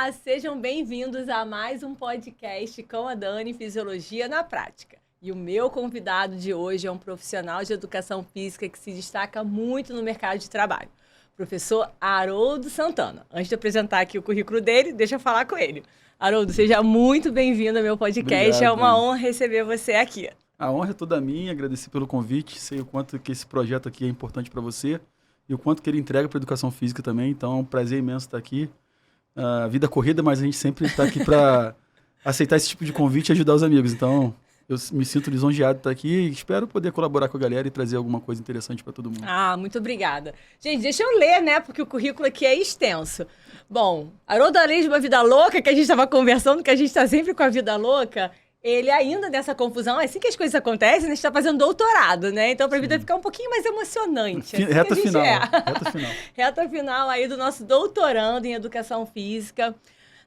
Olá, sejam bem-vindos a mais um podcast com a Dani, Fisiologia na Prática. E o meu convidado de hoje é um profissional de educação física que se destaca muito no mercado de trabalho, professor Haroldo Santana. Antes de apresentar aqui o currículo dele, deixa eu falar com ele. Haroldo, seja muito bem-vindo ao meu podcast, Obrigado, é uma Dani. honra receber você aqui. A honra é toda minha, agradecer pelo convite, sei o quanto que esse projeto aqui é importante para você e o quanto que ele entrega para a educação física também, então é um prazer imenso estar aqui. Vida corrida, mas a gente sempre está aqui para aceitar esse tipo de convite e ajudar os amigos, então eu me sinto lisonjeado de estar aqui e espero poder colaborar com a galera e trazer alguma coisa interessante para todo mundo. Muito obrigada. Gente, deixa eu ler, né, porque o currículo aqui é extenso. Bom, Haroldo, além de uma vida louca, que a gente estava conversando, que a gente está sempre com a vida louca, ele ainda nessa confusão, assim que as coisas acontecem, a gente está fazendo doutorado, né? Então, para a vida ficar um pouquinho mais emocionante. Assim Reta final, reta final. Reta final aí do nosso doutorando em Educação Física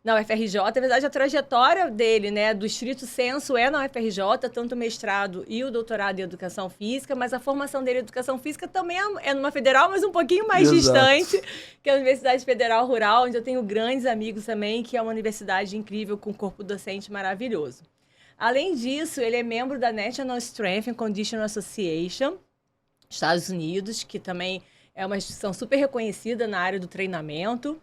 na UFRJ. Na verdade, a trajetória dele, né, do estrito sensu é na UFRJ, tanto o mestrado e o doutorado em Educação Física, mas a formação dele em Educação Física também é numa federal, mas um pouquinho mais distante, que é a Universidade Federal Rural, onde eu tenho grandes amigos também, que é uma universidade incrível, com um corpo docente maravilhoso. Além disso, ele é membro da National Strength and Conditioning Association, Estados Unidos, que também é uma instituição super reconhecida na área do treinamento.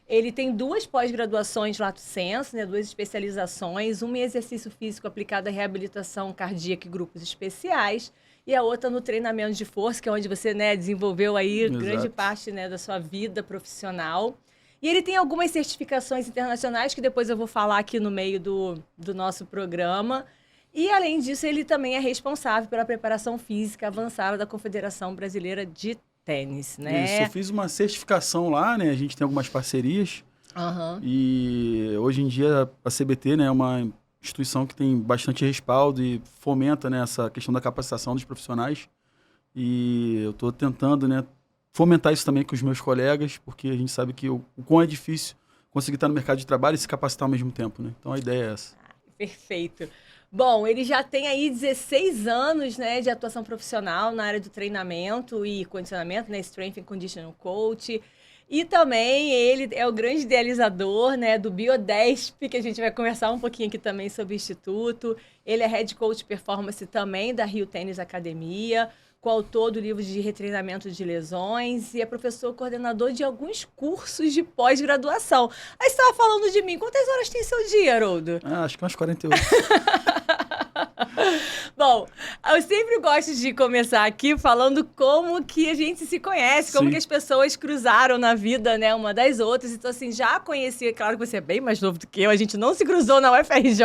Ele tem 2 pós-graduações lato sensu, né, 2 especializações, uma em exercício físico aplicado à reabilitação cardíaca e grupos especiais, e a outra no treinamento de força, que é onde você, né, desenvolveu aí grande parte, né, da sua vida profissional. E ele tem algumas certificações internacionais, que depois eu vou falar aqui no meio do nosso programa. E, além disso, ele também é responsável pela preparação física avançada da Confederação Brasileira de Tênis, né? Isso, eu fiz uma certificação lá, né? A gente tem algumas parcerias. E hoje em dia a CBT, né, é uma instituição que tem bastante respaldo e fomenta, né, essa questão da capacitação dos profissionais. E eu estou tentando, né, fomentar isso também com os meus colegas, porque a gente sabe que o quão é difícil conseguir estar no mercado de trabalho e se capacitar ao mesmo tempo, né? Então a ideia é essa. Perfeito. Bom, ele já tem aí 16 anos, né, de atuação profissional na área do treinamento e condicionamento, né, Strength and Conditioning Coach. E também ele é o grande idealizador, né, do Biodesp, que a gente vai conversar um pouquinho aqui também sobre o Instituto. Ele é Head Coach Performance também da Rio Tênis Academia, coautor do livro de retreinamento de lesões e é professor coordenador de alguns cursos de pós-graduação. Aí você estava falando de mim. Quantas horas tem seu dia, Haroldo? Acho que umas 48. Bom, eu sempre gosto de começar aqui falando como que a gente se conhece, como que as pessoas cruzaram na vida, né, uma das outras. Então, assim, já conhecia, claro que você é bem mais novo do que eu, a gente não se cruzou na UFRJ.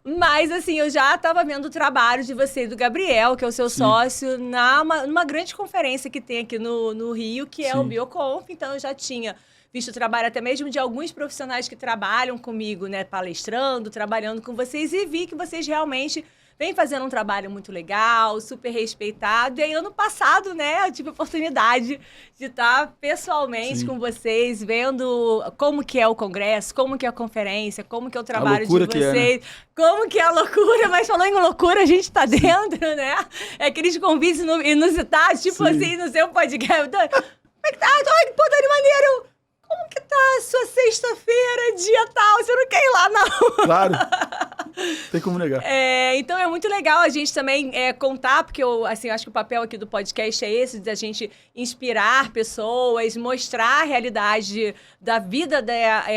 Mas, assim, eu já estava vendo o trabalho de você e do Gabriel, que é o seu sócio, numa grande conferência que tem aqui no Rio, que é o Bioconf. Então, eu já tinha visto o trabalho até mesmo de alguns profissionais que trabalham comigo, né, palestrando, trabalhando com vocês, e vi que vocês realmente vêm fazendo um trabalho muito legal, super respeitado. E aí, ano passado, né, eu tive a oportunidade de estar pessoalmente com vocês, vendo como que é o congresso, como que é a conferência, como que é o trabalho de vocês, como que é a loucura. Mas falando em loucura, a gente tá dentro, né? É aqueles convites inusitados, tipo assim, no seu podcast. Como é que tá? Pô, Dani, maneiro! Como que tá a sua sexta-feira, dia tal? Você não quer ir lá, não? Claro. Tem como negar. Então é muito legal a gente também contar, porque eu acho que o papel aqui do podcast é esse, de a gente inspirar pessoas, mostrar a realidade da vida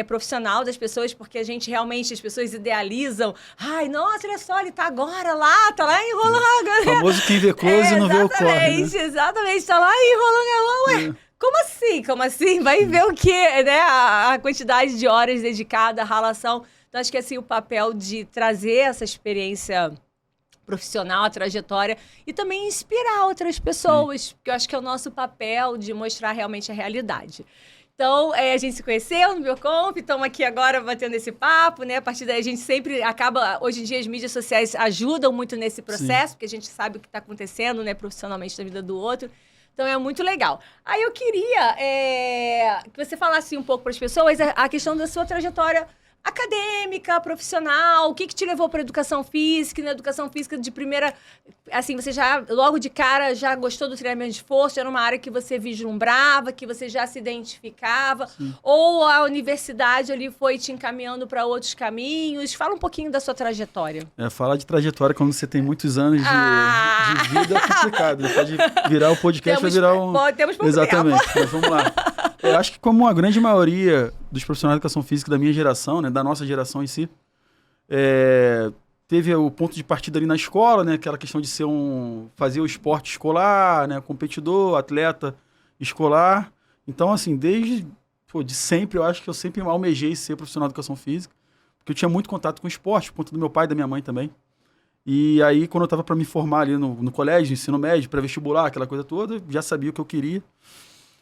profissional das pessoas, porque a gente realmente, as pessoas idealizam. Ai, nossa, olha só, ele tá agora lá, tá lá enrolando. O famoso quem vê close não vê o corre, né? Exatamente, tá lá enrolando. Ué, como assim? Vai ver o quê, né? A quantidade de horas dedicada à relação. Então, acho que assim, o papel de trazer essa experiência profissional, a trajetória, e também inspirar outras pessoas, porque eu acho que é o nosso papel de mostrar realmente a realidade. Então, a gente se conheceu no Bioconf, estamos aqui agora batendo esse papo, né? A partir daí a gente sempre acaba, hoje em dia as mídias sociais ajudam muito nesse processo, porque a gente sabe o que está acontecendo, né, profissionalmente na vida do outro. Então, é muito legal. Aí eu queria que você falasse um pouco para as pessoas a questão da sua trajetória acadêmica, profissional, o que te levou para educação física? Na educação física de primeira, assim, você já, logo de cara, já gostou do treinamento de força? Era uma área que você vislumbrava, que você já se identificava? Sim. Ou a universidade ali foi te encaminhando para outros caminhos? Fala um pouquinho da sua trajetória. Falar de trajetória quando você tem muitos anos de vida é complicado. Pode virar o podcast, vai virar um... Temos Exatamente, mas vamos lá. Eu acho que como a grande maioria dos profissionais de educação física da minha geração, né, da nossa geração em si, teve o ponto de partida ali na escola, né, aquela questão de fazer o esporte escolar, né, competidor, atleta escolar. Então, assim, de sempre, eu acho que eu sempre almejei ser profissional de educação física, porque eu tinha muito contato com o esporte, por conta do meu pai e da minha mãe também. E aí, quando eu estava para me formar ali no colégio, ensino médio, pré-vestibular, aquela coisa toda, já sabia o que eu queria.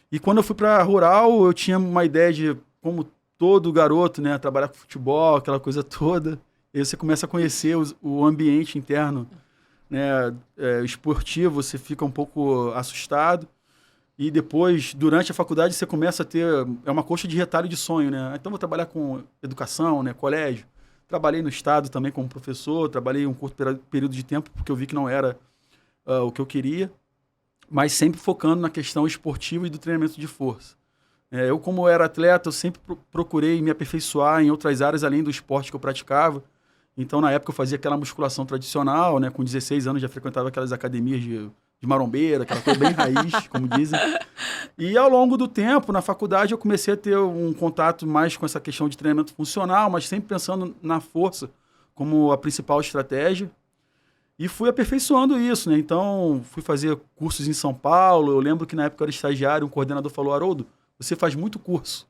E quando eu fui para rural, eu tinha uma ideia de, como todo garoto, né, trabalhar com futebol, aquela coisa toda. E aí você começa a conhecer o ambiente interno, né, esportivo, você fica um pouco assustado. E depois, durante a faculdade, você começa a ter... É uma coxa de retalho de sonho, né? Então, vou trabalhar com educação, né, colégio. Trabalhei no estado também como professor, trabalhei um curto período de tempo, porque eu vi que não era o que eu queria. Mas sempre focando na questão esportiva e do treinamento de força. Eu, como era atleta, eu sempre procurei me aperfeiçoar em outras áreas além do esporte que eu praticava. Então, na época, eu fazia aquela musculação tradicional, né? Com 16 anos, já frequentava aquelas academias de marombeira, aquela coisa bem raiz, como dizem. E, ao longo do tempo, na faculdade, eu comecei a ter um contato mais com essa questão de treinamento funcional, mas sempre pensando na força como a principal estratégia. E fui aperfeiçoando isso, né? Então, fui fazer cursos em São Paulo. Eu lembro que na época eu era estagiário, um coordenador falou, Haroldo, você faz muito curso.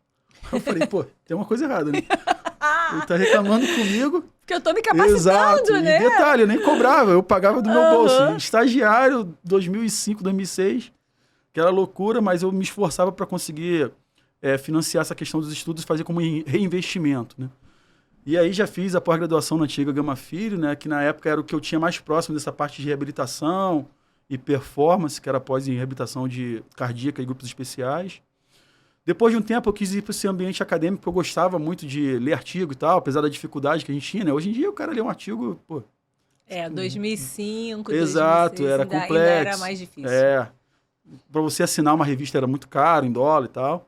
Eu falei, pô, tem uma coisa errada, né? Ele tá reclamando comigo. Porque eu tô me capacitando, exato. Né? E detalhe, eu nem cobrava, eu pagava do meu bolso. Estagiário, 2005, 2006, que era loucura, mas eu me esforçava para conseguir financiar essa questão dos estudos e fazer como reinvestimento, né? E aí já fiz a pós-graduação na antiga Gama Filho, né, que na época era o que eu tinha mais próximo dessa parte de reabilitação e performance, que era pós em reabilitação de cardíaca e grupos especiais. Depois de um tempo eu quis ir para esse ambiente acadêmico, porque eu gostava muito de ler artigo e tal, apesar da dificuldade que a gente tinha, né? Hoje em dia o cara lê um artigo, pô... 2005, exato, 2006, era ainda complexo. era mais difícil. Para você assinar uma revista era muito caro, em dólar e tal.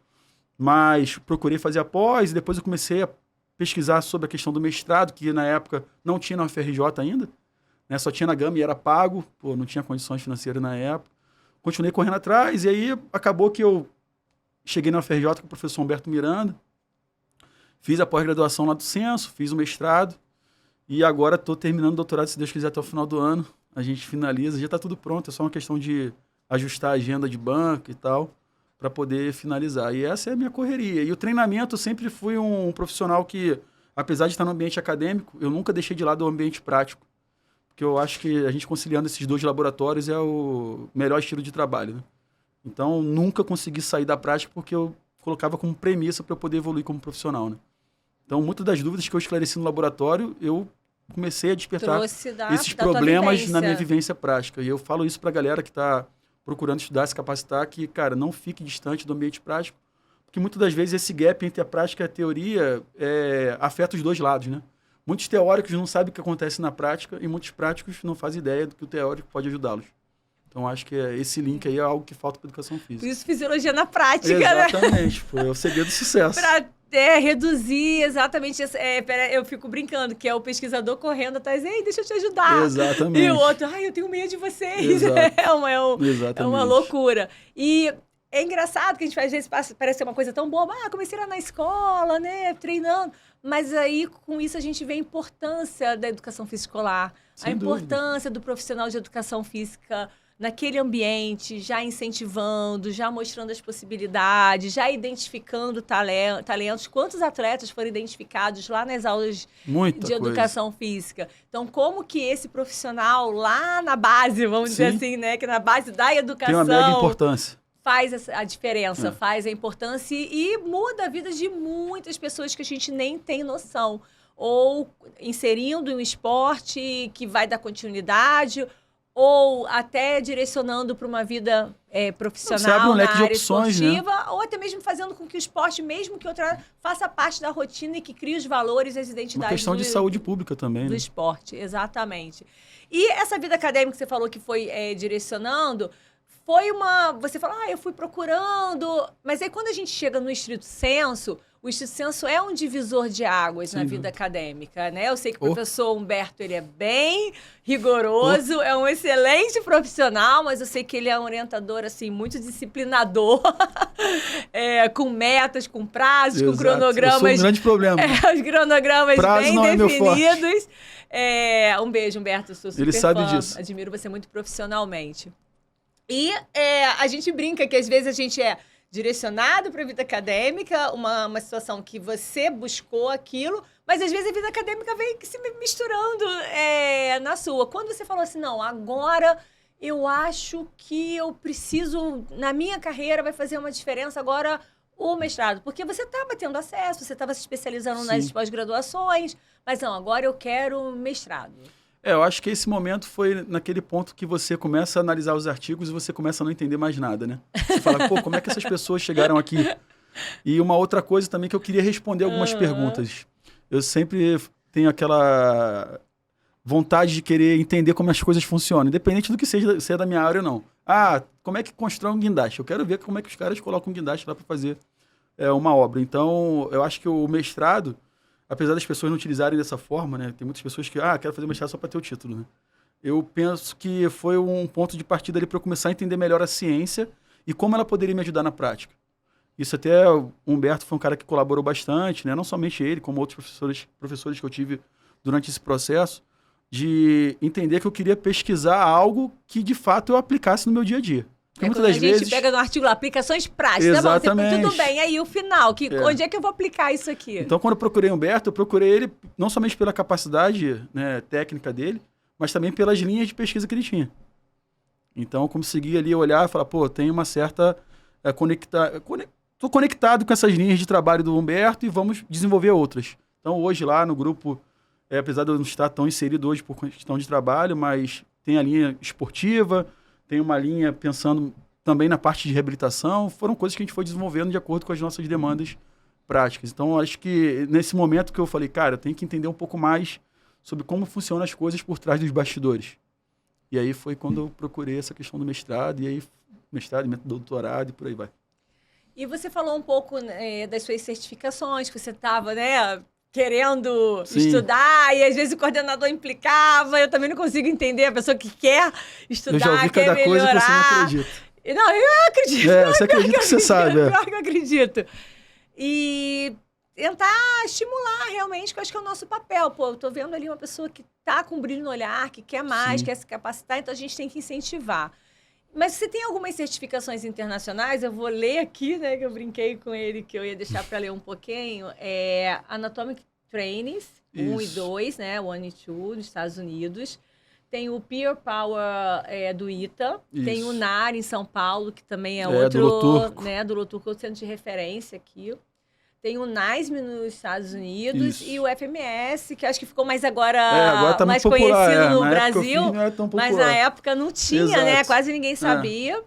Mas procurei fazer a pós, e depois eu comecei a pesquisar sobre a questão do mestrado, que na época não tinha na UFRJ ainda, né? Só tinha na Gama e era pago, pô, não tinha condições financeiras na época. Continuei correndo atrás, e aí acabou que eu cheguei na UFRJ com o professor Humberto Miranda, fiz a pós-graduação lá do Censo, fiz o mestrado, e agora estou terminando o doutorado, se Deus quiser, até o final do ano. A gente finaliza, já está tudo pronto, é só uma questão de ajustar a agenda de banco e tal, para poder finalizar. E essa é a minha correria. E o treinamento, eu sempre fui um profissional que, apesar de estar no ambiente acadêmico, eu nunca deixei de lado o ambiente prático. Porque eu acho que a gente conciliando esses dois laboratórios é o melhor estilo de trabalho, né? Então, nunca consegui sair da prática porque eu colocava como premissa para eu poder evoluir como profissional, né? Então, muitas das dúvidas que eu esclareci no laboratório, eu comecei a despertar esses problemas na minha vivência prática. E eu falo isso para a galera que está procurando estudar, se capacitar, que, cara, não fique distante do ambiente prático, porque muitas das vezes esse gap entre a prática e a teoria afeta os dois lados, né? Muitos teóricos não sabem o que acontece na prática e muitos práticos não fazem ideia do que o teórico pode ajudá-los. Então, acho que esse link aí é algo que falta para a educação física. Por isso, fisiologia na prática, exatamente, né? É o segredo do sucesso. Para reduzir exatamente... eu fico brincando, que é o pesquisador correndo atrás, ei, deixa eu te ajudar. Exatamente. E o outro, ai, eu tenho medo de vocês. É uma loucura. E é engraçado que a gente às vezes parece ser uma coisa tão boba. Comecei lá na escola, né, treinando. Mas aí, com isso, a gente vê a importância da educação física escolar. Sem importância do profissional de educação física naquele ambiente, já incentivando, já mostrando as possibilidades, já identificando talentos. Quantos atletas foram identificados lá nas aulas de educação física? Então, como que esse profissional lá na base, vamos dizer assim, né, que na base da educação... Tem uma mega importância. Faz a diferença, faz a importância e muda a vida de muitas pessoas que a gente nem tem noção. Ou inserindo um esporte que vai dar continuidade... ou até direcionando para uma vida profissional, na área opções, esportiva, né? ou até mesmo fazendo com que o esporte, mesmo que outra, faça parte da rotina e que crie os valores e as identidades. Uma questão de saúde pública também. Do esporte, exatamente. E essa vida acadêmica que você falou que foi direcionando, foi uma... Você falou, eu fui procurando... Mas aí quando a gente chega no estrito sensu, o estrito sensu é um divisor de águas na vida acadêmica, né? Eu sei que o professor Humberto, ele é bem rigoroso, é um excelente profissional, mas eu sei que ele é um orientador, assim, muito disciplinador, com metas, com prazos, com cronogramas... Isso é um grande problema. Os cronogramas bem definidos. Um beijo, Humberto, sou super ele sabe fã, disso. Admiro você muito profissionalmente. E a gente brinca que às vezes a gente é direcionado para a vida acadêmica, uma situação que você buscou aquilo, mas às vezes a vida acadêmica vem se misturando na sua. Quando você falou assim, não, agora eu acho que eu preciso, na minha carreira vai fazer uma diferença agora o mestrado, porque você estava tendo acesso, você estava se especializando nas pós-graduações, mas não, agora eu quero mestrado. Eu acho que esse momento foi naquele ponto que você começa a analisar os artigos e você começa a não entender mais nada, né? Você fala, como é que essas pessoas chegaram aqui? E uma outra coisa também que eu queria responder algumas perguntas. Eu sempre tenho aquela vontade de querer entender como as coisas funcionam, independente do que seja, se é da minha área ou não. Como é que constrói um guindaste? Eu quero ver como é que os caras colocam um guindaste lá para fazer uma obra. Então, eu acho que o mestrado, apesar das pessoas não utilizarem dessa forma, né? Tem muitas pessoas que, quero fazer mestrado só para ter o título, né? Eu penso que foi um ponto de partida ali para eu começar a entender melhor a ciência e como ela poderia me ajudar na prática. Isso até o Humberto foi um cara que colaborou bastante, né? Não somente ele, como outros professores que eu tive durante esse processo, de entender que eu queria pesquisar algo que, de fato, eu aplicasse no meu dia a dia. Porque muitas das vezes... A gente pega no artigo lá, aplicações práticas. Exatamente. Tá bom, tudo bem. Aí o final, onde é que eu vou aplicar isso aqui? Então, quando eu procurei o Humberto, eu procurei ele não somente pela capacidade, né, técnica dele, mas também pelas linhas de pesquisa que ele tinha. Então, eu consegui ali olhar e falar, tem uma certa... Estou conectado com essas linhas de trabalho do Humberto e vamos desenvolver outras. Então, hoje lá no grupo, apesar de eu não estar tão inserido hoje por questão de trabalho, mas tem a linha esportiva, tem uma linha pensando também na parte de reabilitação, foram coisas que a gente foi desenvolvendo de acordo com as nossas demandas práticas. Então, acho que nesse momento que eu falei, cara, eu tenho que entender um pouco mais sobre como funcionam as coisas por trás dos bastidores. E aí foi quando eu procurei essa questão do mestrado, e aí mestrado, doutorado e por aí vai. E você falou um pouco das suas certificações, que você estava, né, querendo estudar, e às vezes o coordenador implicava, eu também não consigo entender a pessoa que quer estudar, eu já ouvi quer cada melhorar. Coisa que você não acredita. Não, eu acredito. Você acredita que você sabe. Pior que eu acredito. E tentar estimular realmente, que eu acho que é o nosso papel. Eu tô vendo ali uma pessoa que tá com brilho no olhar, que quer mais, quer se capacitar, então a gente tem que incentivar. Mas você tem algumas certificações internacionais, eu vou ler aqui, né, que eu brinquei com ele, que eu ia deixar para ler um pouquinho, Anatomic Trainings, 1 e 2, né, 1 e 2, nos Estados Unidos. Tem o Peer Power do ITA, tem o NAR em São Paulo, que também é outro, do Loturco, outro centro de referência aqui. Tem o NASM nos Estados Unidos e o FMS, que acho que ficou mais agora tá mais popular, conhecido no Brasil, não é tão popular. Mas na época não tinha, né? Quase ninguém sabia.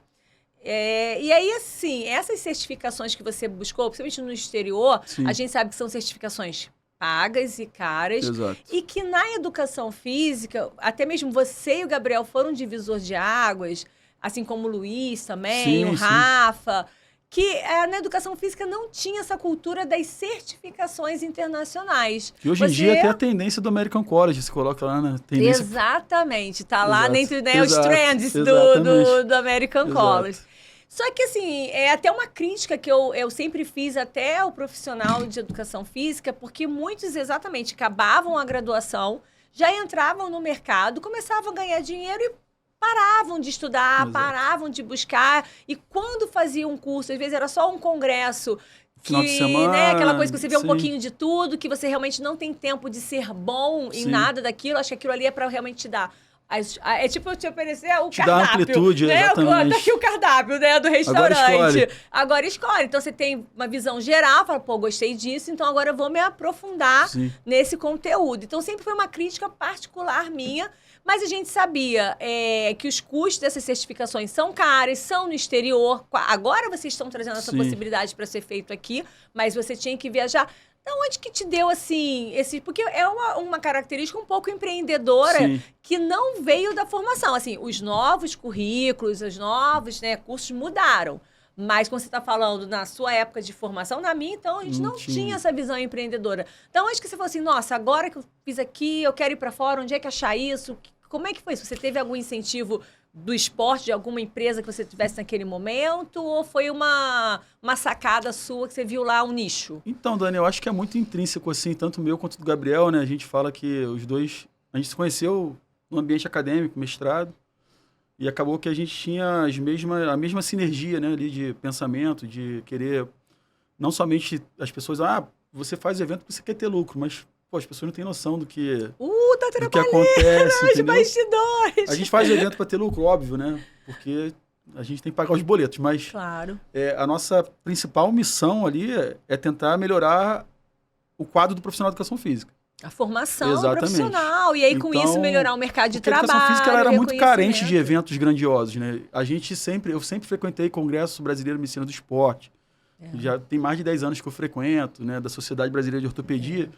E aí, assim, essas certificações que você buscou, principalmente no exterior, a gente sabe que são certificações pagas e caras. Exato. E que na educação física, até mesmo você e o Gabriel foram um divisor de águas, assim como o Luiz também, o Rafa... que na educação física não tinha essa cultura das certificações internacionais. E hoje em dia tem a tendência do American College, se coloca lá na tendência. Exatamente, tá lá dentro, né, os trends do American College. Só que, assim, é até uma crítica que eu sempre fiz até ao profissional de educação física, porque muitos exatamente acabavam a graduação, já entravam no mercado, começavam a ganhar dinheiro e paravam de estudar, paravam de buscar. E quando faziam um curso, às vezes era só um congresso, final de semana, né, aquela coisa que você vê um pouquinho de tudo, que você realmente não tem tempo de ser bom em nada daquilo. Acho que aquilo ali é para realmente te dar É tipo eu te oferecer o te cardápio. Dá amplitude, né? exatamente. Tá aqui o cardápio, né, do restaurante. Agora escolhe. Então você tem uma visão geral, fala, pô, gostei disso, então agora eu vou me aprofundar nesse conteúdo. Então sempre foi uma crítica particular minha, mas a gente sabia que os custos dessas certificações são caros, são no exterior. Agora vocês estão trazendo essa possibilidade para ser feito aqui, mas você tinha que viajar. Então, onde que te deu, assim, porque é uma característica um pouco empreendedora que não veio da formação. Assim, os novos currículos, os novos cursos mudaram. Mas quando você está falando na sua época de formação, na minha, então, a gente não tinha essa visão empreendedora. Então, onde que você falou assim, nossa, agora que eu fiz aqui, eu quero ir para fora, onde é que achar isso? Como é que foi isso? Você teve algum incentivo do esporte, de alguma empresa que você tivesse naquele momento? Ou foi uma sacada sua que você viu lá, um nicho? Então, Dani, eu acho que é muito intrínseco, assim, tanto o meu quanto do Gabriel, né? A gente fala que os dois... A gente se conheceu no ambiente acadêmico, mestrado, e acabou que a gente tinha a mesma sinergia, né, ali de pensamento, de querer... Não somente as pessoas... você faz evento porque você quer ter lucro, mas... Pô, as pessoas não têm noção do que acontece, entendeu? Bastidores. A gente faz o evento para ter lucro, óbvio, né? Porque a gente tem que pagar os boletos, mas claro. A nossa principal missão ali é tentar melhorar o quadro do profissional de educação física. A formação profissional. E aí, com isso, melhorar o mercado de trabalho. A educação física ela era muito carente de eventos grandiosos, né? Eu sempre frequentei Congresso Brasileiro de Medicina do Esporte. Já tem mais de 10 anos que eu frequento, né? Da Sociedade Brasileira de Ortopedia.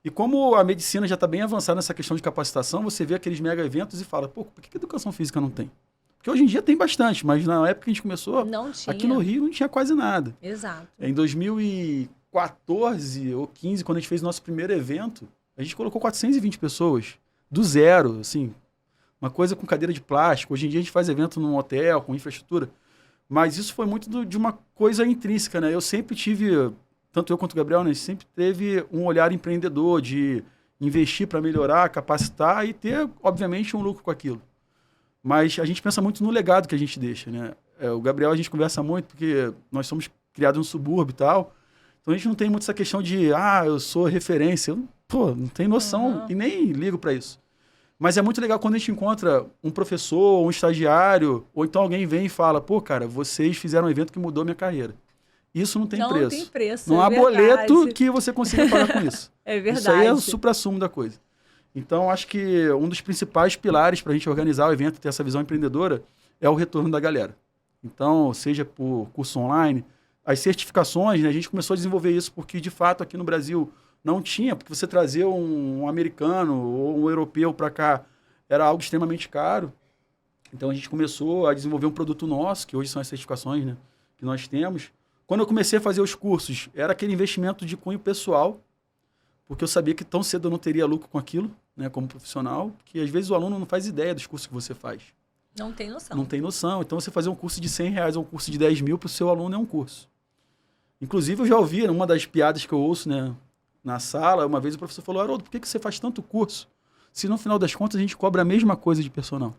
E como a medicina já está bem avançada nessa questão de capacitação, você vê aqueles mega eventos e fala, pô, por que a educação física não tem? Porque hoje em dia tem bastante, mas na época que a gente começou, aqui no Rio não tinha quase nada. Exato. Em 2014 ou 15, quando a gente fez o nosso primeiro evento, a gente colocou 420 pessoas, do zero, assim, uma coisa com cadeira de plástico. Hoje em dia a gente faz evento num hotel, com infraestrutura, mas isso foi muito de uma coisa intrínseca, né? Eu sempre tive... Tanto eu quanto o Gabriel, né, sempre teve um olhar empreendedor de investir para melhorar, capacitar e ter, obviamente, um lucro com aquilo. Mas a gente pensa muito no legado que a gente deixa, né? O Gabriel, a gente conversa muito porque nós somos criados no subúrbio e tal. Então a gente não tem muito essa questão de, eu sou referência. Não tenho noção e nem ligo para isso. Mas é muito legal quando a gente encontra um professor, um estagiário, ou então alguém vem e fala, pô, cara, vocês fizeram um evento que mudou minha carreira. Isso não tem preço. Não tem preço, não há boleto que você consiga pagar com isso. É verdade. Isso aí é o supra-sumo da coisa. Então, acho que um dos principais pilares para a gente organizar o evento e ter essa visão empreendedora é o retorno da galera. Então, seja por curso online, as certificações, né, a gente começou a desenvolver isso porque, de fato, aqui no Brasil não tinha, porque você trazer um americano ou um europeu para cá era algo extremamente caro. Então, a gente começou a desenvolver um produto nosso, que hoje são as certificações, né, que nós temos. Quando eu comecei a fazer os cursos, era aquele investimento de cunho pessoal, porque eu sabia que tão cedo eu não teria lucro com aquilo, né, como profissional, porque às vezes o aluno não faz ideia dos cursos que você faz. Não tem noção. Não tem noção. Então, você fazer um curso de R$100 ou um curso de 10 mil para o seu aluno é um curso. Inclusive, eu já ouvi, uma das piadas que eu ouço, né, na sala, uma vez o professor falou, Haroldo, por que você faz tanto curso? Se no final das contas a gente cobra a mesma coisa de personal.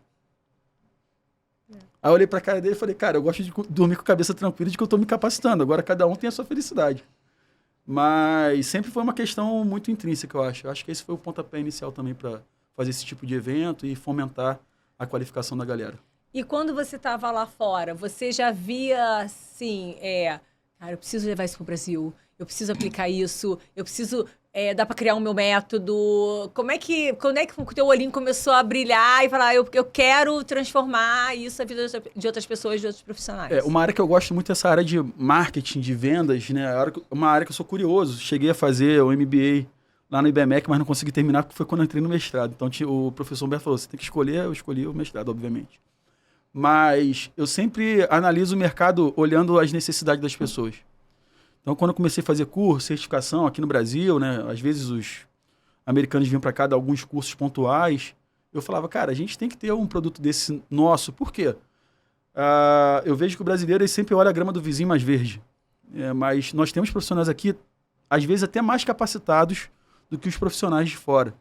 Aí eu olhei pra cara dele e falei, cara, eu gosto de dormir com a cabeça tranquila de que eu tô me capacitando. Agora cada um tem a sua felicidade. Mas sempre foi uma questão muito intrínseca, eu acho. Eu acho que esse foi o pontapé inicial também para fazer esse tipo de evento e fomentar a qualificação da galera. E quando você estava lá fora, você já via, assim, cara, eu preciso levar isso pro Brasil, eu preciso aplicar isso, eu preciso... dá para criar o meu método. Quando é que o teu olhinho começou a brilhar e falar, eu quero transformar isso na vida de outras pessoas, de outros profissionais? Uma área que eu gosto muito é essa área de marketing, de vendas, né? Uma área que eu sou curioso. Cheguei a fazer o MBA lá no IBMEC, mas não consegui terminar porque foi quando eu entrei no mestrado. Então o professor Humberto falou, você tem que escolher, eu escolhi o mestrado, obviamente. Mas eu sempre analiso o mercado olhando as necessidades das pessoas. Então, quando eu comecei a fazer curso, certificação aqui no Brasil, né, às vezes os americanos vinham para cá dar alguns cursos pontuais, eu falava, cara, a gente tem que ter um produto desse nosso. Por quê? Eu vejo que o brasileiro ele sempre olha a grama do vizinho mais verde. Mas nós temos profissionais aqui, às vezes até mais capacitados do que os profissionais de fora.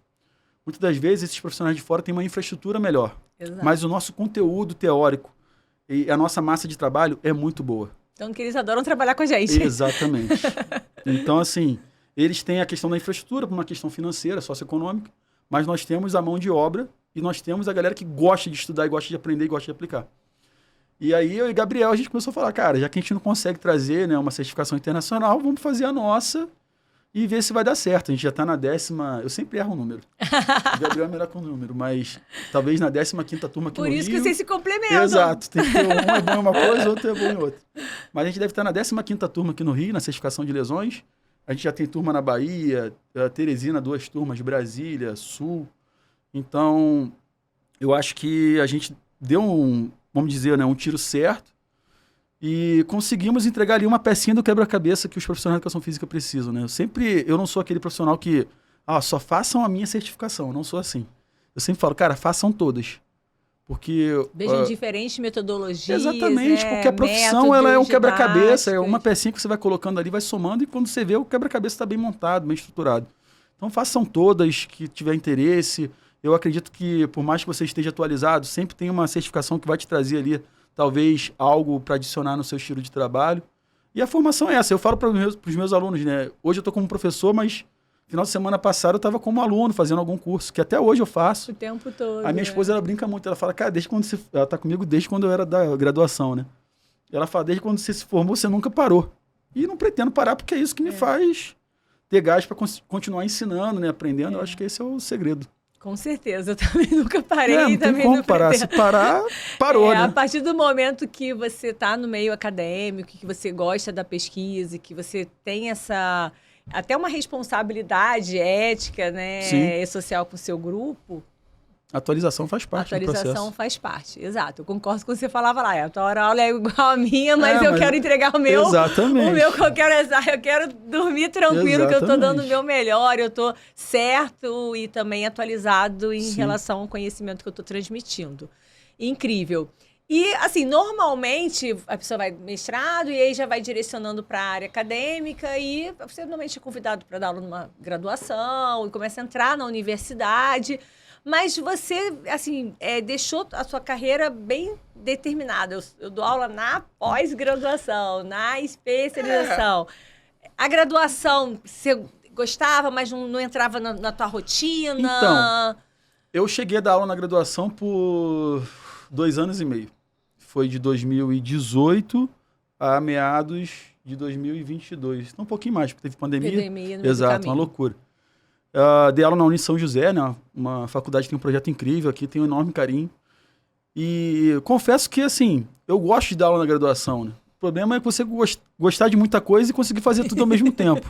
Muitas das vezes, esses profissionais de fora têm uma infraestrutura melhor. Exato. Mas o nosso conteúdo teórico e a nossa massa de trabalho é muito boa. Então, que eles adoram trabalhar com a gente. Exatamente. Então, assim, eles têm a questão da infraestrutura, por uma questão financeira, socioeconômica, mas nós temos a mão de obra e nós temos a galera que gosta de estudar, e gosta de aprender, e gosta de aplicar. E aí, eu e Gabriel, a gente começou a falar, cara, já que a gente não consegue trazer, né, uma certificação internacional, vamos fazer a nossa e ver se vai dar certo. A gente já está na 10ª... Eu sempre erro o número. O Gabriel é melhor com o número, mas talvez na 15ª turma aqui no Rio. Por isso que vocês se complementam. Exato. Tem que ter um é bom em uma coisa, outro é bom em outra. Mas a gente deve estar na 15ª turma aqui no Rio, na certificação de lesões. A gente já tem turma na Bahia, Teresina, 2 turmas, Brasília, Sul. Então, eu acho que a gente deu vamos dizer, né, um tiro certo e conseguimos entregar ali uma pecinha do quebra-cabeça que os profissionais de educação física precisam, né? Eu não sou aquele profissional que, só façam a minha certificação, eu não sou assim. Eu sempre falo, cara, façam todas. Porque... Vejam diferentes metodologias. Exatamente, porque a profissão ela é um quebra-cabeça, é uma pecinha que você vai colocando ali, vai somando, e quando você vê, o quebra-cabeça está bem montado, bem estruturado. Então façam todas que tiver interesse. Eu acredito que, por mais que você esteja atualizado, sempre tem uma certificação que vai te trazer ali, talvez, algo para adicionar no seu estilo de trabalho. E a formação é essa. Eu falo para os meus alunos, né? Hoje eu estou como professor, mas final de semana passada eu estava como aluno, fazendo algum curso, que até hoje eu faço. O tempo todo. A minha esposa, ela brinca muito. Ela fala, cara, ela está comigo desde quando eu era da graduação, né? Ela fala, desde quando você se formou, você nunca parou. E não pretendo parar, porque é isso que me faz ter gás para continuar ensinando, né? Aprendendo. Eu acho que esse é o segredo. Com certeza, eu também nunca parei. Não tem como parar. Se parar, parou, né? A partir do momento que você está no meio acadêmico, que você gosta da pesquisa, que você tem até uma responsabilidade ética, né, e social com o seu grupo. Atualização faz parte do processo. Atualização faz parte, exato. Eu concordo com o que você falava lá. A tua aula é igual a minha, mas eu quero entregar o meu. Exatamente. O meu que eu quero dormir tranquilo, que eu estou dando o meu melhor, eu estou certo e também atualizado em relação ao conhecimento que eu estou transmitindo. Incrível. E, assim, normalmente a pessoa vai mestrado e aí já vai direcionando para a área acadêmica e você normalmente é convidado para dar aula numa graduação e começa a entrar na universidade. Mas você, assim, deixou a sua carreira bem determinada. Eu dou aula na pós-graduação, na especialização. A graduação, você gostava, mas não entrava na tua rotina? Então, eu cheguei a dar aula na graduação por 2 anos e meio. Foi de 2018 a meados de 2022. Então, um pouquinho mais, porque teve pandemia. Exato, uma loucura. Dei aula na Uni São José, né? Uma faculdade que tem um projeto incrível aqui, tenho um enorme carinho. E confesso que, assim, eu gosto de dar aula na graduação, né? O problema é que você gostar de muita coisa e conseguir fazer tudo ao mesmo tempo.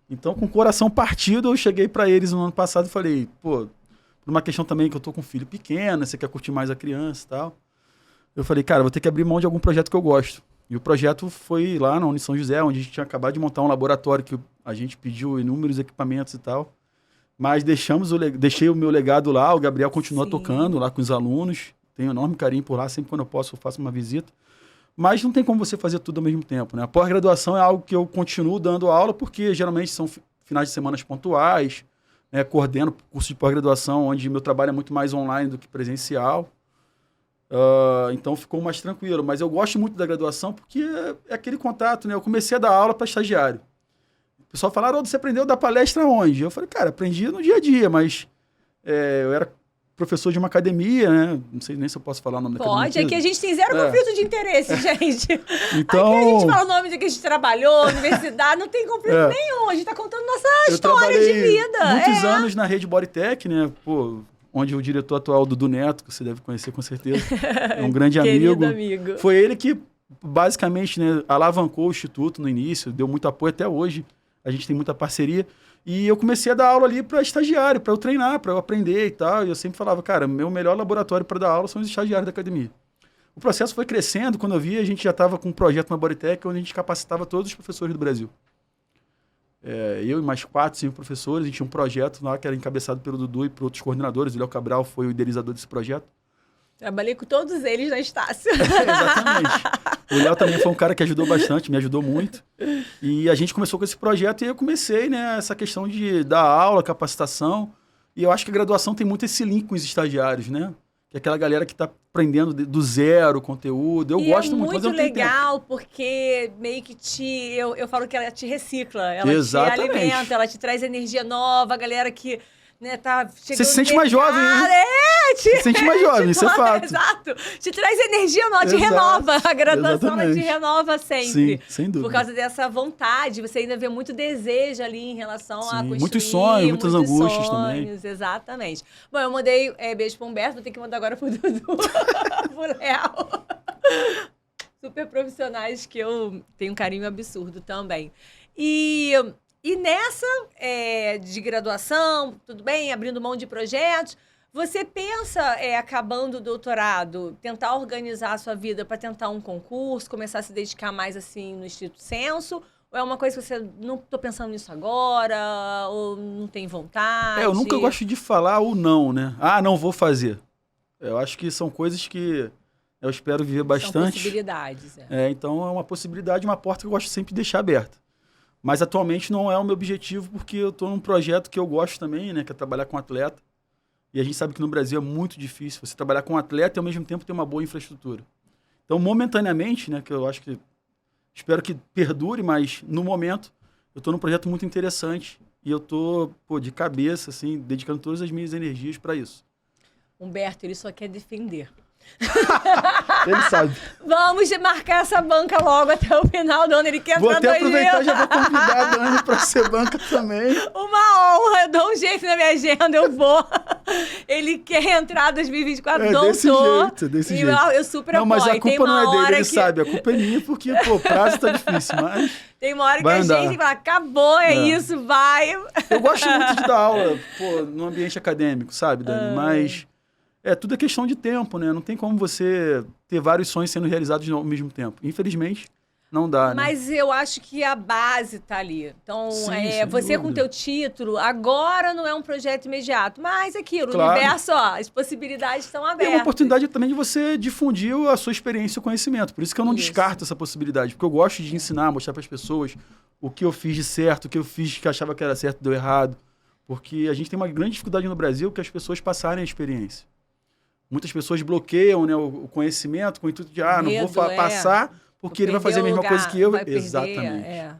Então, com o coração partido, eu cheguei para eles no ano passado e falei, por uma questão também que eu tô com um filho pequeno, você quer curtir mais a criança e tal. Eu falei, cara, vou ter que abrir mão de algum projeto que eu gosto. E o projeto foi lá na Uni São José, onde a gente tinha acabado de montar um laboratório que a gente pediu inúmeros equipamentos e tal. Mas deixei o meu legado lá, o Gabriel continua tocando lá com os alunos. Tenho um enorme carinho por lá, sempre quando eu posso eu faço uma visita. Mas não tem como você fazer tudo ao mesmo tempo, né? A pós-graduação é algo que eu continuo dando aula, porque geralmente são finais de semana pontuais, né? Coordeno curso de pós-graduação, onde meu trabalho é muito mais online do que presencial. Então ficou mais tranquilo. Mas eu gosto muito da graduação porque é aquele contato, né? Eu comecei a dar aula para estagiário. O pessoal falaram, você aprendeu a dar palestra onde? Eu falei, cara, aprendi no dia a dia, mas eu era professor de uma academia, né? Não sei nem se eu posso falar o nome da academia. Pode, aqui a gente tem zero conflito de interesse, gente. Então, aqui a gente fala o nome de que a gente trabalhou, universidade, não tem conflito nenhum. A gente tá contando nossa história de vida. Muitos anos na rede Bodytech, né? Onde o diretor atual, Dudu Neto, que você deve conhecer com certeza, é um grande amigo. Foi ele que, basicamente, né, alavancou o Instituto no início, deu muito apoio até hoje. A gente tem muita parceria. E eu comecei a dar aula ali para estagiário, para eu treinar, para eu aprender e tal. E eu sempre falava, cara, meu melhor laboratório para dar aula são os estagiários da academia. O processo foi crescendo. Quando eu vi, a gente já estava com um projeto na Bodytech, onde a gente capacitava todos os professores do Brasil. Eu e mais 4, 5 professores, a gente tinha um projeto lá que era encabeçado pelo Dudu e por outros coordenadores. O Léo Cabral foi o idealizador desse projeto. Trabalhei com todos eles na Estácio. Exatamente. O Léo também foi um cara que ajudou bastante, me ajudou muito. E a gente começou com esse projeto e eu comecei, né, essa questão de dar aula, capacitação. E eu acho que a graduação tem muito esse link com os estagiários, né? Que é aquela galera que está aprendendo do zero o conteúdo. Eu gosto muito, mas eu não tenho tempo. É muito legal, porque meio que eu falo que ela te recicla. Ela te alimenta, ela te traz energia nova. A galera que né, tá chegando você se sente mais jovem, né? Se sente mais jovem, isso é fato. Exato. Te traz energia nova, te renova. A graduação ela te renova sempre. Sim, sem dúvida. Por causa dessa vontade, você ainda vê muito desejo ali em relação a construir. Muitos sonhos, muitas angústias também. Exatamente. Bom, eu mandei beijo pro Humberto, vou ter que mandar agora pro Dudu, pro Léo. Super profissionais que eu tenho um carinho absurdo também. E nessa de graduação, tudo bem, abrindo mão de projetos, você pensa, acabando o doutorado, tentar organizar a sua vida para tentar um concurso, começar a se dedicar mais assim no estrito sensu? Ou é uma coisa que você não estou pensando nisso agora, ou não tem vontade? Eu nunca gosto de falar ou não, né? Ah, não vou fazer. Eu acho que são coisas que eu espero viver bastante. São possibilidades. Então é uma possibilidade, uma porta que eu gosto sempre de deixar aberta. Mas atualmente não é o meu objetivo, porque eu estou num projeto que eu gosto também, né? Que é trabalhar com atleta. E a gente sabe que no Brasil é muito difícil você trabalhar com atleta e ao mesmo tempo ter uma boa infraestrutura. Então, momentaneamente, né? Que eu acho que espero que perdure, mas no momento eu estou num projeto muito interessante e eu estou de cabeça, assim, dedicando todas as minhas energias para isso. Humberto, ele só quer defender. Ele sabe. Vamos marcar essa banca logo até o final do ano. Ele quer vou até aproveitar e já vou convidar a Dani para ser banca também. Uma honra, eu dou um jeito na minha agenda, eu vou. Ele quer entrar em 2024, doutor. Desse jeito. Eu super apoio. Não, mas a culpa não é dele, ele que... sabe. A culpa é minha, porque, o prazo tá difícil, mas... Tem uma hora que a gente fala, acabou, isso, vai. Eu gosto muito de dar aula, no ambiente acadêmico, sabe, Dani? Mas... tudo é questão de tempo, né? Não tem como você ter vários sonhos sendo realizados ao mesmo tempo. Infelizmente, não dá, né? Mas eu acho que a base tá ali. Então, Sim, você com o teu título, agora não é um projeto imediato, mas aquilo, claro. O universo, as possibilidades estão abertas. E é uma oportunidade também de você difundir a sua experiência e o conhecimento. Por isso que eu não descarto essa possibilidade, porque eu gosto de ensinar, mostrar para as pessoas o que eu fiz de certo, o que eu fiz que achava que era certo, deu errado. Porque a gente tem uma grande dificuldade no Brasil que as pessoas passarem a experiência. Muitas pessoas bloqueiam, né, o conhecimento com o intuito de, não vou passar porque ele vai fazer a mesma coisa que eu. Exatamente.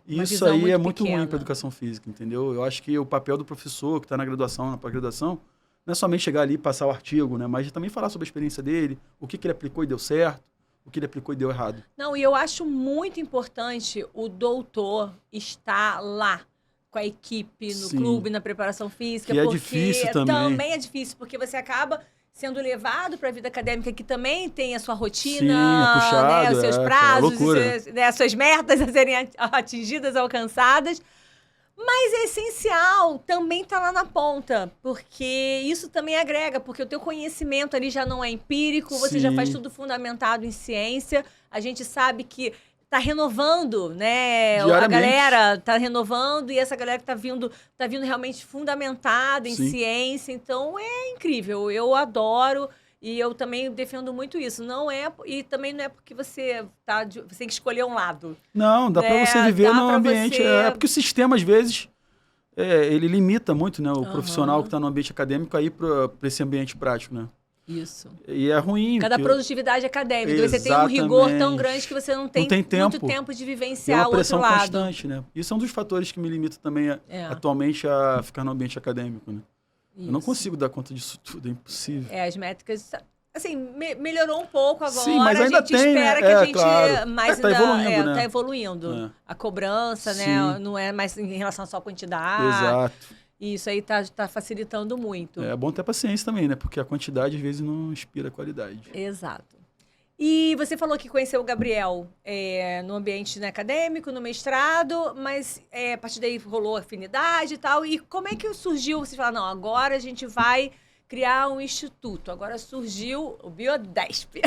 Isso aí é muito ruim para a educação física, entendeu? Eu acho que o papel do professor que está na graduação, na pós-graduação, não é somente chegar ali e passar o artigo, né, mas também falar sobre a experiência dele, o que ele aplicou e deu certo, o que ele aplicou e deu errado. Não, e eu acho muito importante o doutor estar lá com a equipe, no clube, na preparação física. Que é difícil também. Também é difícil, porque você acaba sendo levado para a vida acadêmica, que também tem a sua rotina, puxado, os seus prazos, as suas metas a serem atingidas, alcançadas. Mas é essencial também estar lá na ponta, porque isso também agrega, porque o teu conhecimento ali já não é empírico, você já faz tudo fundamentado em ciência. A gente sabe que tá renovando, né? A galera tá renovando e essa galera que tá vindo realmente fundamentada em ciência. Então, é incrível. Eu adoro e eu também defendo muito isso. E também não é porque você tem que escolher um lado. Não, dá para você viver num ambiente... porque o sistema, às vezes, ele limita muito, né? O profissional que está no ambiente acadêmico aí para esse ambiente prático, né? Isso. E é ruim. Cada produtividade acadêmica. Você tem um rigor tão grande que você não tem muito tempo de vivenciar o outro lado. Tem uma pressão constante, né? Isso é um dos fatores que me limita também atualmente a ficar no ambiente acadêmico, né? Isso. Eu não consigo dar conta disso tudo, é impossível. As métricas... Assim, melhorou um pouco agora. Sim, mas ainda a gente espera que a gente... Claro. Mas tá evoluindo, né? Tá evoluindo. A cobrança, né? Não é mais em relação só à quantidade. Exato. E isso aí tá facilitando muito. É bom ter paciência também, né? Porque a quantidade, às vezes, não inspira a qualidade. Exato. E você falou que conheceu o Gabriel no ambiente, né, acadêmico, no mestrado, mas a partir daí rolou afinidade e tal. E como é que surgiu? Você fala, não, agora a gente vai criar um instituto. Agora surgiu o Biodesp.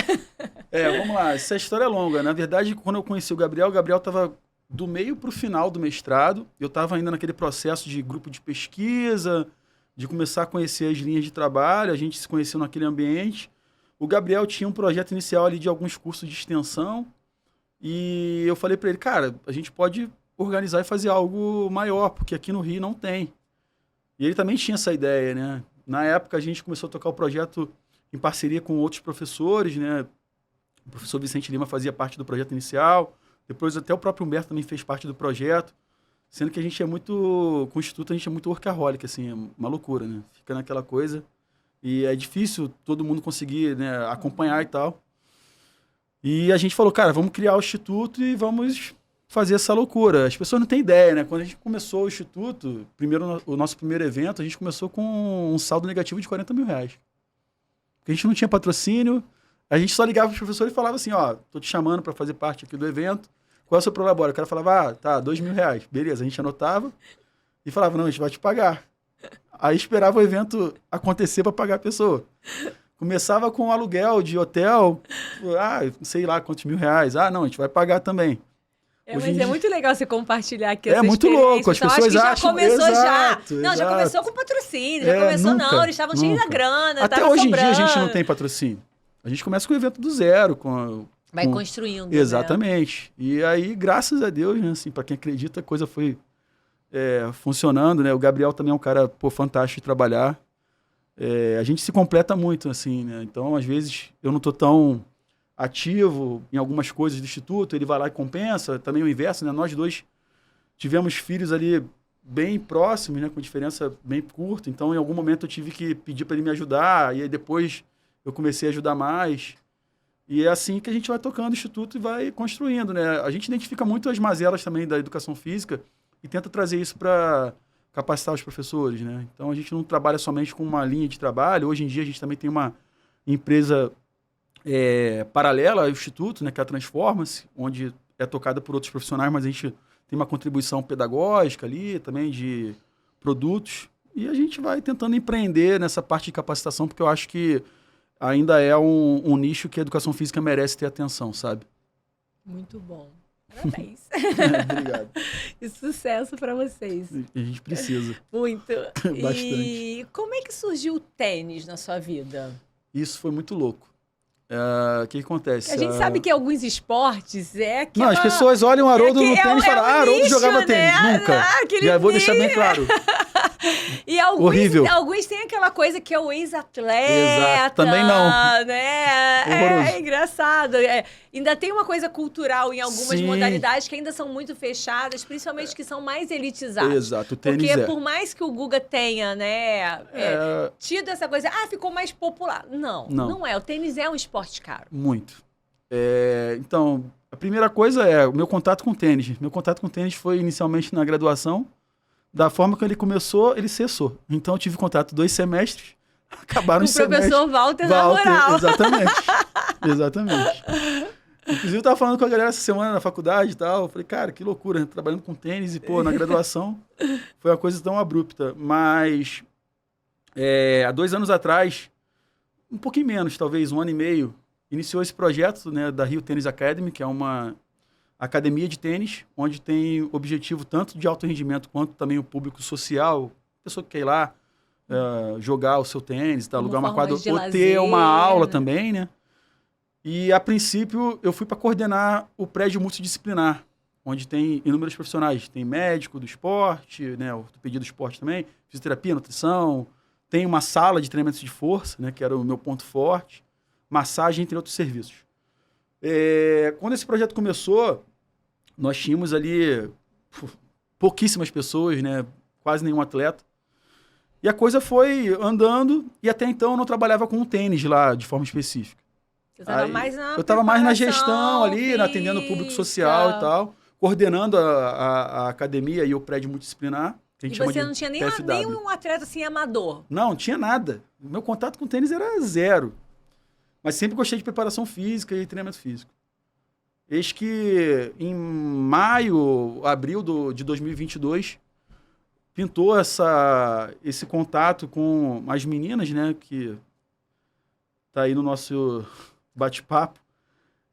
Vamos lá. Essa história é longa. Na verdade, quando eu conheci o Gabriel estava do meio para o final do mestrado. Eu estava ainda naquele processo de grupo de pesquisa, de começar a conhecer as linhas de trabalho. A gente se conheceu naquele ambiente. O Gabriel tinha um projeto inicial ali de alguns cursos de extensão. E eu falei para ele, cara, a gente pode organizar e fazer algo maior, porque aqui no Rio não tem. E ele também tinha essa ideia, né? Na época, a gente começou a tocar o projeto em parceria com outros professores, né? O professor Vicente Lima fazia parte do projeto inicial. Depois, até o próprio Humberto também fez parte do projeto. Sendo que a gente é muito... Com o Instituto, a gente é muito workaholic, assim, é uma loucura, né? Fica naquela coisa. E é difícil todo mundo conseguir, né, acompanhar e tal. E a gente falou, cara, vamos criar o Instituto e vamos fazer essa loucura. As pessoas não têm ideia, né? Quando a gente começou o Instituto, o nosso primeiro evento, a gente começou com um saldo negativo de R$40 mil. Porque a gente não tinha patrocínio, a gente só ligava para os professores e falava assim, ó, tô te chamando para fazer parte aqui do evento. Qual é o seu prolabore? O cara falava, tá, R$2 mil. Beleza, a gente anotava e falava, não, a gente vai te pagar. Aí esperava o evento acontecer para pagar a pessoa. Começava com aluguel de hotel, sei lá quantos R$1.000. Não, a gente vai pagar também. Mas é muito legal você compartilhar aqui essa muito louco, as pessoas acham. Já começou exato, já. Não, já começou com patrocínio, já começou nunca, não, eles estavam cheios da grana, até hoje em dia a gente não tem patrocínio. A gente começa com o evento do zero. Vai construindo. Exatamente. Né? E aí, graças a Deus, né, assim, para quem acredita, a coisa foi funcionando, né? O Gabriel também é um cara, fantástico de trabalhar. A gente se completa muito, assim, né? Então, às vezes, eu não tô tão ativo em algumas coisas do Instituto, ele vai lá e compensa, também o inverso, né? Nós dois tivemos filhos ali bem próximos, né? Com diferença bem curta, então, em algum momento, eu tive que pedir para ele me ajudar, e aí depois eu comecei a ajudar mais. E é assim que a gente vai tocando o Instituto e vai construindo, né? A gente identifica muito as mazelas também da educação física e tenta trazer isso para capacitar os professores, né? Então, a gente não trabalha somente com uma linha de trabalho. Hoje em dia, a gente também tem uma empresa paralela ao Instituto, né? Que é a Transforma-se, onde é tocada por outros profissionais, mas a gente tem uma contribuição pedagógica ali, também de produtos. E a gente vai tentando empreender nessa parte de capacitação, porque eu acho que ainda é um nicho que a educação física merece ter atenção, sabe? Muito bom. Parabéns. Obrigado. E sucesso para vocês. A gente precisa. Muito. Bastante. E como é que surgiu o tênis na sua vida? Isso foi muito louco. O que acontece? A gente sabe que alguns esportes Não, as pessoas olham o Haroldo no tênis e falam, Haroldo jogava tênis. Nunca. Já vou deixar bem claro. E alguns têm aquela coisa que é o ex-atleta. Exato, também não. Né? É engraçado. Ainda tem uma coisa cultural em algumas modalidades que ainda são muito fechadas, principalmente que são mais elitizadas. Exato, o tênis Porque por mais que o Guga tenha, né, tido essa coisa, ficou mais popular. Não é. O tênis é um esporte caro. Muito. Então, a primeira coisa é o meu contato com o tênis. Meu contato com o tênis foi inicialmente na graduação. Da forma que ele começou, ele cessou. Então, eu tive contato 2 semestres, acabaram os semestres. O professor Walter na moral. Exatamente. Inclusive, eu estava falando com a galera essa semana na faculdade e tal. Eu falei, cara, que loucura, né? Trabalhando com tênis e, na graduação foi uma coisa tão abrupta. Mas, há 2 anos atrás, um pouquinho menos, talvez 1 ano e meio, iniciou esse projeto, né, da Rio Tênis Academy, que é uma academia de tênis, onde tem objetivo tanto de alto rendimento quanto também o público social, pessoa que quer ir lá jogar o seu tênis, alugar uma quadra, ou ter uma aula também, né? E, a princípio, eu fui para coordenar o prédio multidisciplinar, onde tem inúmeros profissionais. Tem médico do esporte, né, ortopedia do esporte também, fisioterapia, nutrição, tem uma sala de treinamento de força, né, que era o meu ponto forte, massagem, entre outros serviços. Quando esse projeto começou, nós tínhamos ali pouquíssimas pessoas, né? Quase nenhum atleta. E a coisa foi andando, e até então eu não trabalhava com o tênis lá de forma específica. Você estava mais na Eu estava mais na gestão ali, atendendo o público social e tal, coordenando a academia e o prédio multidisciplinar. Que a gente você não tinha nenhum atleta assim amador? Não tinha nada. O meu contato com o tênis era zero. Mas sempre gostei de preparação física e treinamento físico. Eis que em maio, abril de 2022, pintou esse contato com as meninas, né, que tá aí no nosso bate-papo,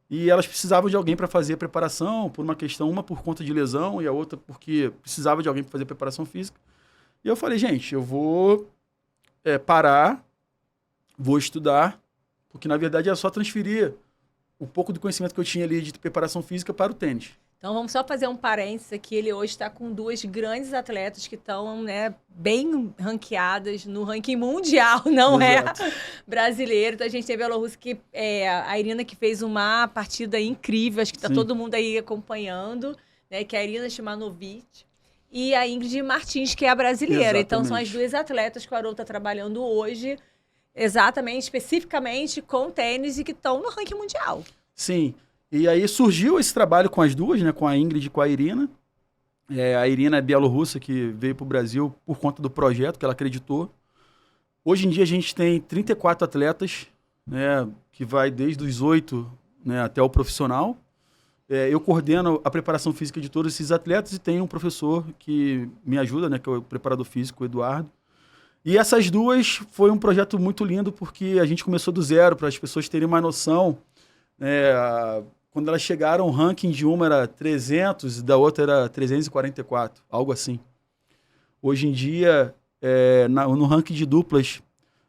e elas precisavam de alguém para fazer a preparação, por uma questão, uma por conta de lesão e a outra porque precisava de alguém para fazer a preparação física. E eu falei, gente, eu vou parar, vou estudar, porque na verdade era só transferir o pouco do conhecimento que eu tinha ali de preparação física para o tênis. Então, vamos só fazer um parênteses aqui. Ele hoje está com 2 grandes atletas que estão, né, bem ranqueadas no ranking mundial, não Exato. Brasileiro. Então, a gente teve a Lourdes, a Irina, que fez uma partida incrível. Acho que está todo mundo aí acompanhando, né, que é a Irina Shimanovic. e a Ingrid Martins, que é a brasileira. Exatamente. Então, são as duas atletas que o Haroldo está trabalhando hoje, exatamente, especificamente com tênis e que estão no ranking mundial. Sim. E aí surgiu esse trabalho com as duas, né? Com a Ingrid e com a Irina. A Irina é bielorrussa, que veio para o Brasil por conta do projeto que ela acreditou. Hoje em dia a gente tem 34 atletas, né? Que vai desde os 8, né, até o profissional. Eu coordeno a preparação física de todos esses atletas e tenho um professor que me ajuda, né? Que é o preparador físico, o Eduardo. E essas duas foi um projeto muito lindo porque a gente começou do zero, para as pessoas terem uma noção. Quando elas chegaram, o ranking de uma era 300 e da outra era 344, algo assim. Hoje em dia, no ranking de duplas,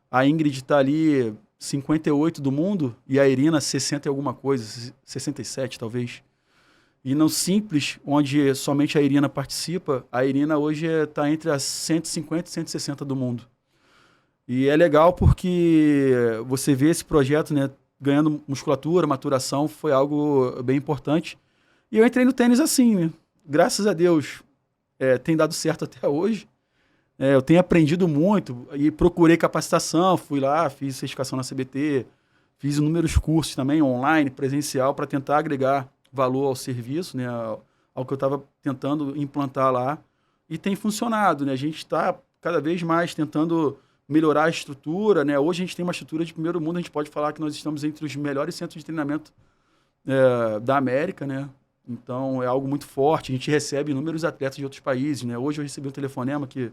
a Ingrid está ali 58 do mundo e a Irina 60 e alguma coisa, 67 talvez. E no simples, onde somente a Irina participa, a Irina hoje está entre as 150 e 160 do mundo. E é legal porque você vê esse projeto, né, ganhando musculatura, maturação, foi algo bem importante. E eu entrei no tênis assim, né? Graças a Deus, tem dado certo até hoje. Eu tenho aprendido muito e procurei capacitação, fui lá, fiz certificação na CBT, fiz inúmeros cursos também, online, presencial, para tentar agregar valor ao serviço, né, ao que eu estava tentando implantar lá. E tem funcionado, né? A gente está cada vez mais tentando melhorar a estrutura, né? Hoje a gente tem uma estrutura de primeiro mundo, a gente pode falar que nós estamos entre os melhores centros de treinamento da América, né? Então é algo muito forte, a gente recebe inúmeros atletas de outros países, né? Hoje eu recebi um telefonema que,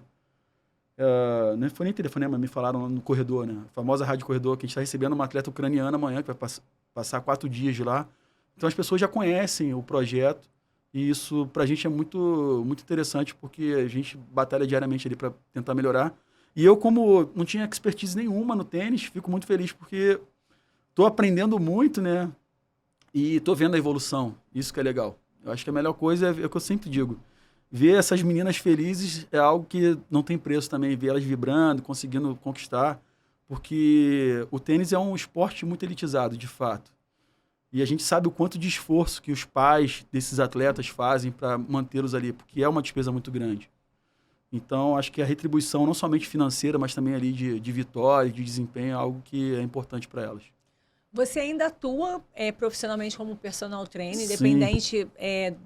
não foi nem telefonema, me falaram no corredor, né? A famosa rádio corredor, que a gente está recebendo uma atleta ucraniana amanhã, que vai passar 4 dias de lá. Então as pessoas já conhecem o projeto e isso para a gente é muito, muito interessante porque a gente batalha diariamente ali para tentar melhorar. E eu, como não tinha expertise nenhuma no tênis, fico muito feliz porque estou aprendendo muito, né? E estou vendo a evolução. Isso que é legal. Eu acho que a melhor coisa é o que eu sempre digo. Ver essas meninas felizes é algo que não tem preço também. Ver elas vibrando, conseguindo conquistar. Porque o tênis é um esporte muito elitizado, de fato. E a gente sabe o quanto de esforço que os pais desses atletas fazem para mantê-los ali. Porque é uma despesa muito grande. Então, acho que a retribuição, não somente financeira, mas também ali de vitória, de desempenho, é algo que é importante para elas. Você ainda atua profissionalmente como personal trainer, independente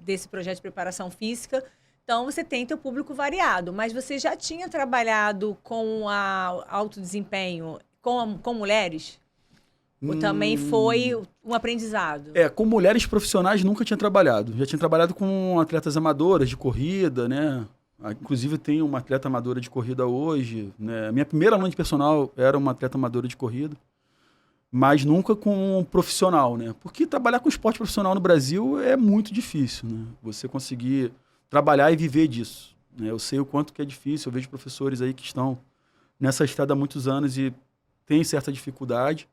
desse projeto de preparação física. Então, você tem teu público variado. Mas você já tinha trabalhado com alto desempenho com mulheres? Ou também foi um aprendizado? Com mulheres profissionais nunca tinha trabalhado. Já tinha trabalhado com atletas amadoras de corrida, né? Inclusive, tenho uma atleta amadora de corrida hoje, né? Minha primeira aluna de personal era uma atleta amadora de corrida, mas nunca com um profissional, né? Porque trabalhar com esporte profissional no Brasil é muito difícil, né? Você conseguir trabalhar e viver disso, né? Eu sei o quanto que é difícil, eu vejo professores aí que estão nessa estrada há muitos anos e têm certa dificuldade,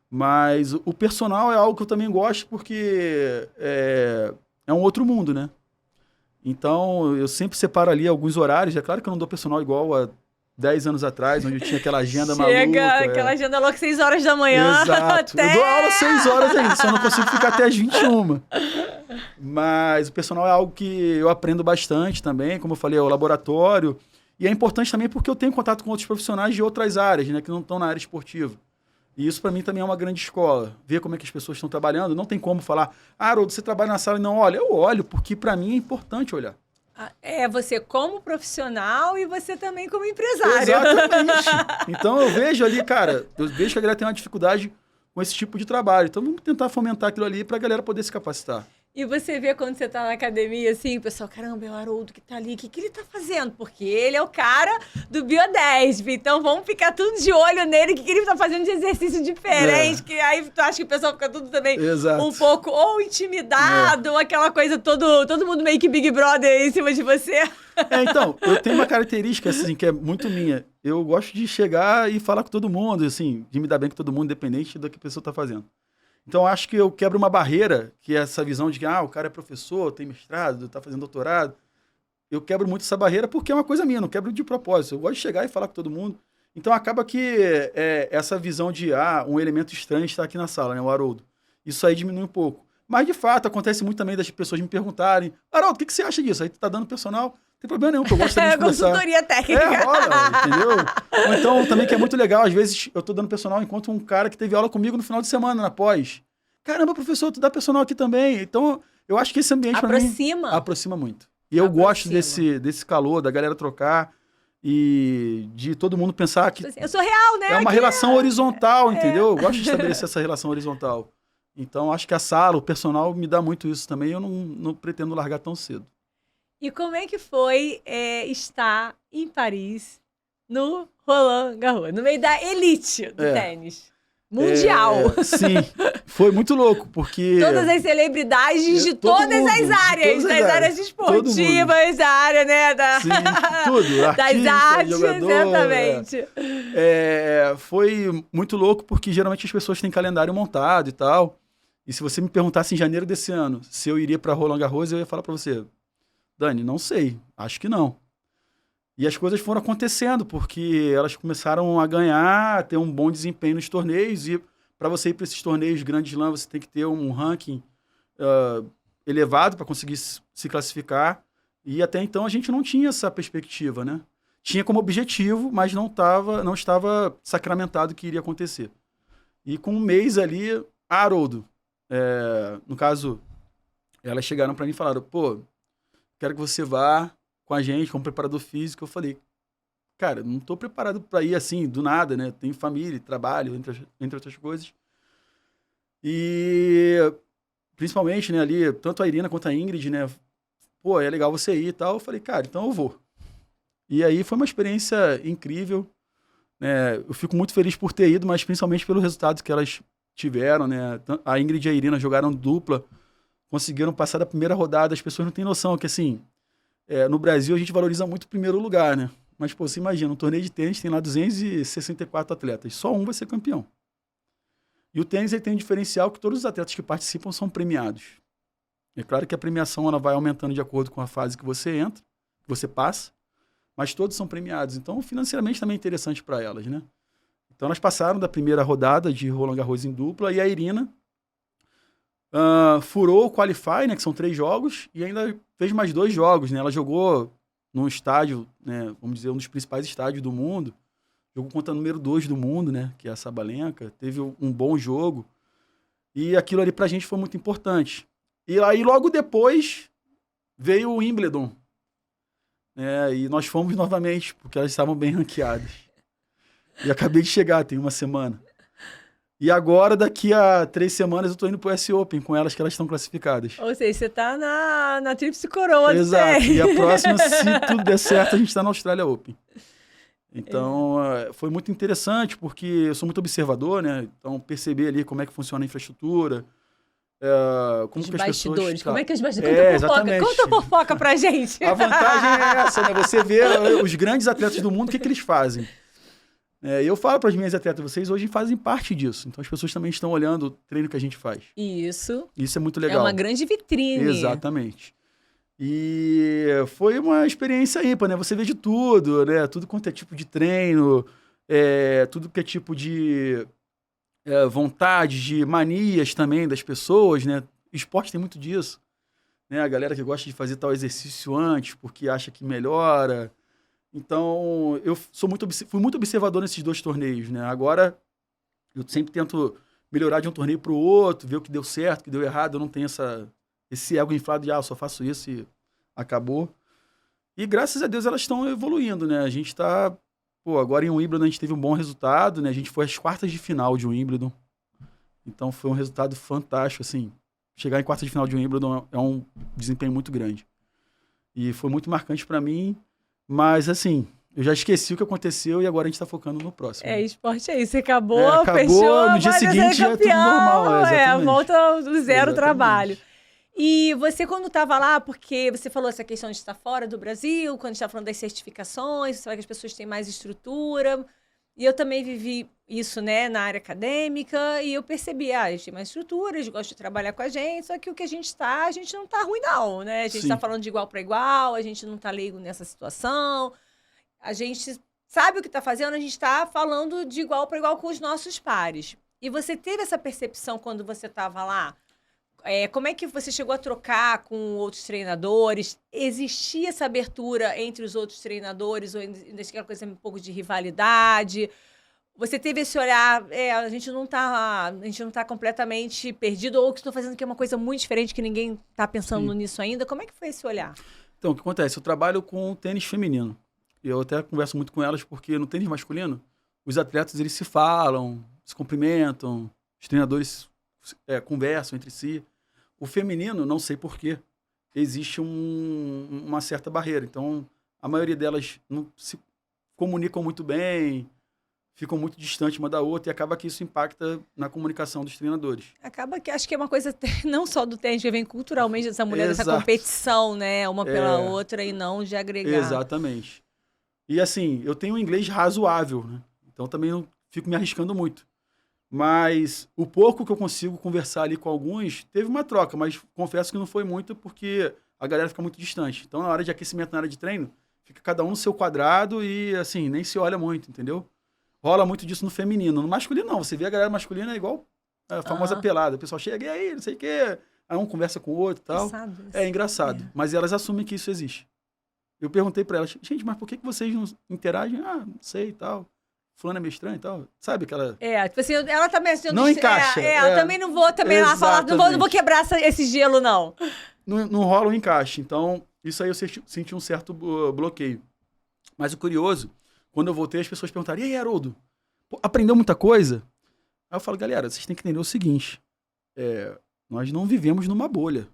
mas o personal é algo que eu também gosto porque é um outro mundo, né? Então, eu sempre separo ali alguns horários. É claro que eu não dou personal igual a 10 anos atrás, onde eu tinha aquela agenda maluca. Aquela agenda louca, 6 horas da manhã. Exato. Eu dou aula 6 horas ainda, só não consigo ficar até as 21. Mas o personal é algo que eu aprendo bastante também. Como eu falei, é o laboratório. E é importante também porque eu tenho contato com outros profissionais de outras áreas, né, que não estão na área esportiva. E isso, para mim, também é uma grande escola. Ver como é que as pessoas estão trabalhando. Não tem como falar, Haroldo, você trabalha na sala e não olha. Eu olho, porque para mim é importante olhar. Você como profissional e você também como empresário. Exatamente. Então, eu vejo ali, cara, eu vejo que a galera tem uma dificuldade com esse tipo de trabalho. Então, vamos tentar fomentar aquilo ali para a galera poder se capacitar. E você vê quando você tá na academia, assim, o pessoal, caramba, é o Haroldo que tá ali, o que ele tá fazendo? Porque ele é o cara do Biodesp, então vamos ficar tudo de olho nele, o que ele tá fazendo de exercício diferente, que aí tu acha que o pessoal fica tudo também um pouco ou intimidado, ou aquela coisa, todo mundo meio que Big Brother em cima de você. Então, eu tenho uma característica, assim, que é muito minha. Eu gosto de chegar e falar com todo mundo, assim, de me dar bem com todo mundo, independente do que a pessoa tá fazendo. Então, acho que eu quebro uma barreira, que é essa visão de que o cara é professor, tem mestrado, está fazendo doutorado. Eu quebro muito essa barreira porque é uma coisa minha, não quebro de propósito. Eu gosto de chegar e falar com todo mundo. Então, acaba que essa visão de, um elemento estranho está aqui na sala, né, o Haroldo. Isso aí diminui um pouco. Mas, de fato, acontece muito também das pessoas me perguntarem, Haroldo, o que você acha disso? Aí tu tá dando personal, tem problema nenhum, que eu gosto também de conversar. Consultoria técnica. Rola, entendeu? Ou então, também que é muito legal, às vezes eu tô dando personal, encontro um cara que teve aula comigo no final de semana, na pós. Caramba, professor, tu dá personal aqui também. Então, eu acho que esse ambiente pra mim aproxima muito. E eu gosto desse calor, da galera trocar e de todo mundo pensar que... Eu sou real, né? É uma relação horizontal, entendeu? Eu gosto de estabelecer essa relação horizontal. Então, acho que a sala, o personal me dá muito isso também. Eu não pretendo largar tão cedo. E como é que foi estar em Paris, no Roland Garros, no meio da elite do tênis mundial? Sim, foi muito louco, porque... Todas as celebridades de todas as áreas, das áreas esportivas, da área, né? Sim, tudo. Das artista, artes, jogador, exatamente. Foi muito louco, porque geralmente as pessoas têm calendário montado e tal. E se você me perguntasse em janeiro desse ano se eu iria para Roland Garros, eu ia falar para você, Dani, não sei, acho que não. E as coisas foram acontecendo, porque elas começaram a ganhar, a ter um bom desempenho nos torneios, e para você ir para esses torneios grandes Slam, você tem que ter um ranking elevado para conseguir se classificar. E até então a gente não tinha essa perspectiva, né? Tinha como objetivo, mas não estava sacramentado que iria acontecer. E com um mês ali, a Haroldo, no caso, elas chegaram para mim e falaram, pô, quero que você vá com a gente, como preparador físico. Eu falei, cara, não estou preparado para ir assim, do nada, né? Tenho família, trabalho, entre outras coisas. E, principalmente, né, ali, tanto a Irina quanto a Ingrid, né? Pô, é legal você ir e tal. Eu falei, cara, então eu vou. E aí foi uma experiência incrível, né? Eu fico muito feliz por ter ido, mas principalmente pelo resultado que elas tiveram, né? A Ingrid e a Irina jogaram dupla, conseguiram passar da primeira rodada. As pessoas não têm noção que, assim, no Brasil a gente valoriza muito o primeiro lugar, né? Mas, pô, você imagina, um torneio de tênis tem lá 264 atletas, só um vai ser campeão. E o tênis ele tem um diferencial que todos os atletas que participam são premiados. É claro que a premiação ela vai aumentando de acordo com a fase que você entra, que você passa, mas todos são premiados. Então, financeiramente também é interessante para elas, né? Então, elas passaram da primeira rodada de Roland Garros em dupla e a Irina furou o Qualify, né, que são 3 jogos, e ainda fez mais 2 jogos, né? Ela jogou num estádio, né, vamos dizer, um dos principais estádios do mundo, jogou contra o número 2 do mundo, né, que é a Sabalenka, teve um bom jogo, e aquilo ali pra gente foi muito importante. E aí, logo depois, veio o Wimbledon, né, e nós fomos novamente, porque elas estavam bem ranqueadas. E acabei de chegar, tem uma semana. E agora, daqui a 3 semanas, eu tô indo pro US Open com elas, que elas estão classificadas. Ou seja, você tá na tríplice coroa. Exato. E a próxima, se tudo der certo, a gente tá na Australia Open. Então, foi muito interessante, porque eu sou muito observador, né? Então, perceber ali como é que funciona a infraestrutura, como os que as bastidores. pessoas... Como é que as bastidores... Conta a fofoca pra gente. A vantagem é essa, né? Você vê os grandes atletas do mundo, o que eles fazem. Eu falo para as minhas atletas, vocês hoje fazem parte disso. Então as pessoas também estão olhando o treino que a gente faz. Isso. Isso é muito legal. É uma grande vitrine. Exatamente. E foi uma experiência ímpar, né? Você vê de tudo, né? Tudo quanto é tipo de treino, tudo que é tipo de vontade, de manias também das pessoas, né? Esporte tem muito disso. Né? A galera que gosta de fazer tal exercício antes porque acha que melhora. Então, eu fui muito observador nesses 2 torneios, né? Agora, eu sempre tento melhorar de um torneio para o outro, ver o que deu certo, o que deu errado. Eu não tenho esse ego inflado de, eu só faço isso e acabou. E, graças a Deus, elas estão evoluindo, né? A gente está... agora em Wimbledon a gente teve um bom resultado, né? A gente foi às quartas de final de Wimbledon. Então, foi um resultado fantástico, assim. Chegar em quartas de final de Wimbledon é um desempenho muito grande. E foi muito marcante para mim. Mas, assim, eu já esqueci o que aconteceu e agora a gente tá focando no próximo. Esporte é isso. Você acabou, fechou, no dia seguinte já é tudo normal. Volta do zero trabalho. E você, quando estava lá, porque você falou essa questão de estar fora do Brasil, quando a gente está falando das certificações, você sabe que as pessoas têm mais estrutura. E eu também vivi isso, né, na área acadêmica, e eu percebi, eles têm mais estrutura, eles gostam de trabalhar com a gente, só que o que a gente não está ruim não, né? A gente está falando de igual para igual, a gente não está leigo nessa situação, a gente sabe o que está fazendo, a gente está falando de igual para igual com os nossos pares. E você teve essa percepção quando você estava lá? Como é que você chegou a trocar com outros treinadores? Existia essa abertura entre os outros treinadores? Ou ainda tinha aquela coisa um pouco de rivalidade? Você teve esse olhar, a gente não tá completamente perdido, ou que estou fazendo aqui uma coisa muito diferente, que ninguém está pensando nisso ainda. Como é que foi esse olhar? Então, o que acontece? Eu trabalho com tênis feminino. Eu até converso muito com elas, porque no tênis masculino, os atletas eles se falam, se cumprimentam, os treinadores conversam entre si. O feminino, não sei porquê, existe uma certa barreira. Então, a maioria delas não se comunicam muito bem, ficam muito distantes uma da outra, e acaba que isso impacta na comunicação dos treinadores. Acaba que acho que é uma coisa não só do tênis, que vem culturalmente dessa mulher, dessa competição, né? Uma pela outra, e não de agregar. Exatamente. E assim, eu tenho um inglês razoável, né? Então também não fico me arriscando muito. Mas o pouco que eu consigo conversar ali com alguns, teve uma troca, mas confesso que não foi muito, porque a galera fica muito distante. Então, na hora de aquecimento, na hora de treino, fica cada um no seu quadrado e, assim, nem se olha muito, entendeu? Rola muito disso no feminino. No masculino, não. Você vê a galera masculina é igual a famosa pelada. O pessoal chega e aí, não sei o quê. Aí um conversa com o outro e tal. É engraçado. Mas elas assumem que isso existe. Eu perguntei pra elas, gente, mas por que vocês não interagem? Ah, não sei e tal. Fulano é meio estranho e tal. Sabe aquela... tipo assim, ela também... Assim, não encaixa. Eu também não vou também lá falar, não vou quebrar esse gelo, não. Não rola um encaixe. Então, isso aí eu senti um certo bloqueio. Mas o curioso, quando eu voltei, as pessoas perguntaram, e aí, Haroldo, aprendeu muita coisa? Aí eu falo, galera, vocês têm que entender o seguinte, nós não vivemos numa bolha.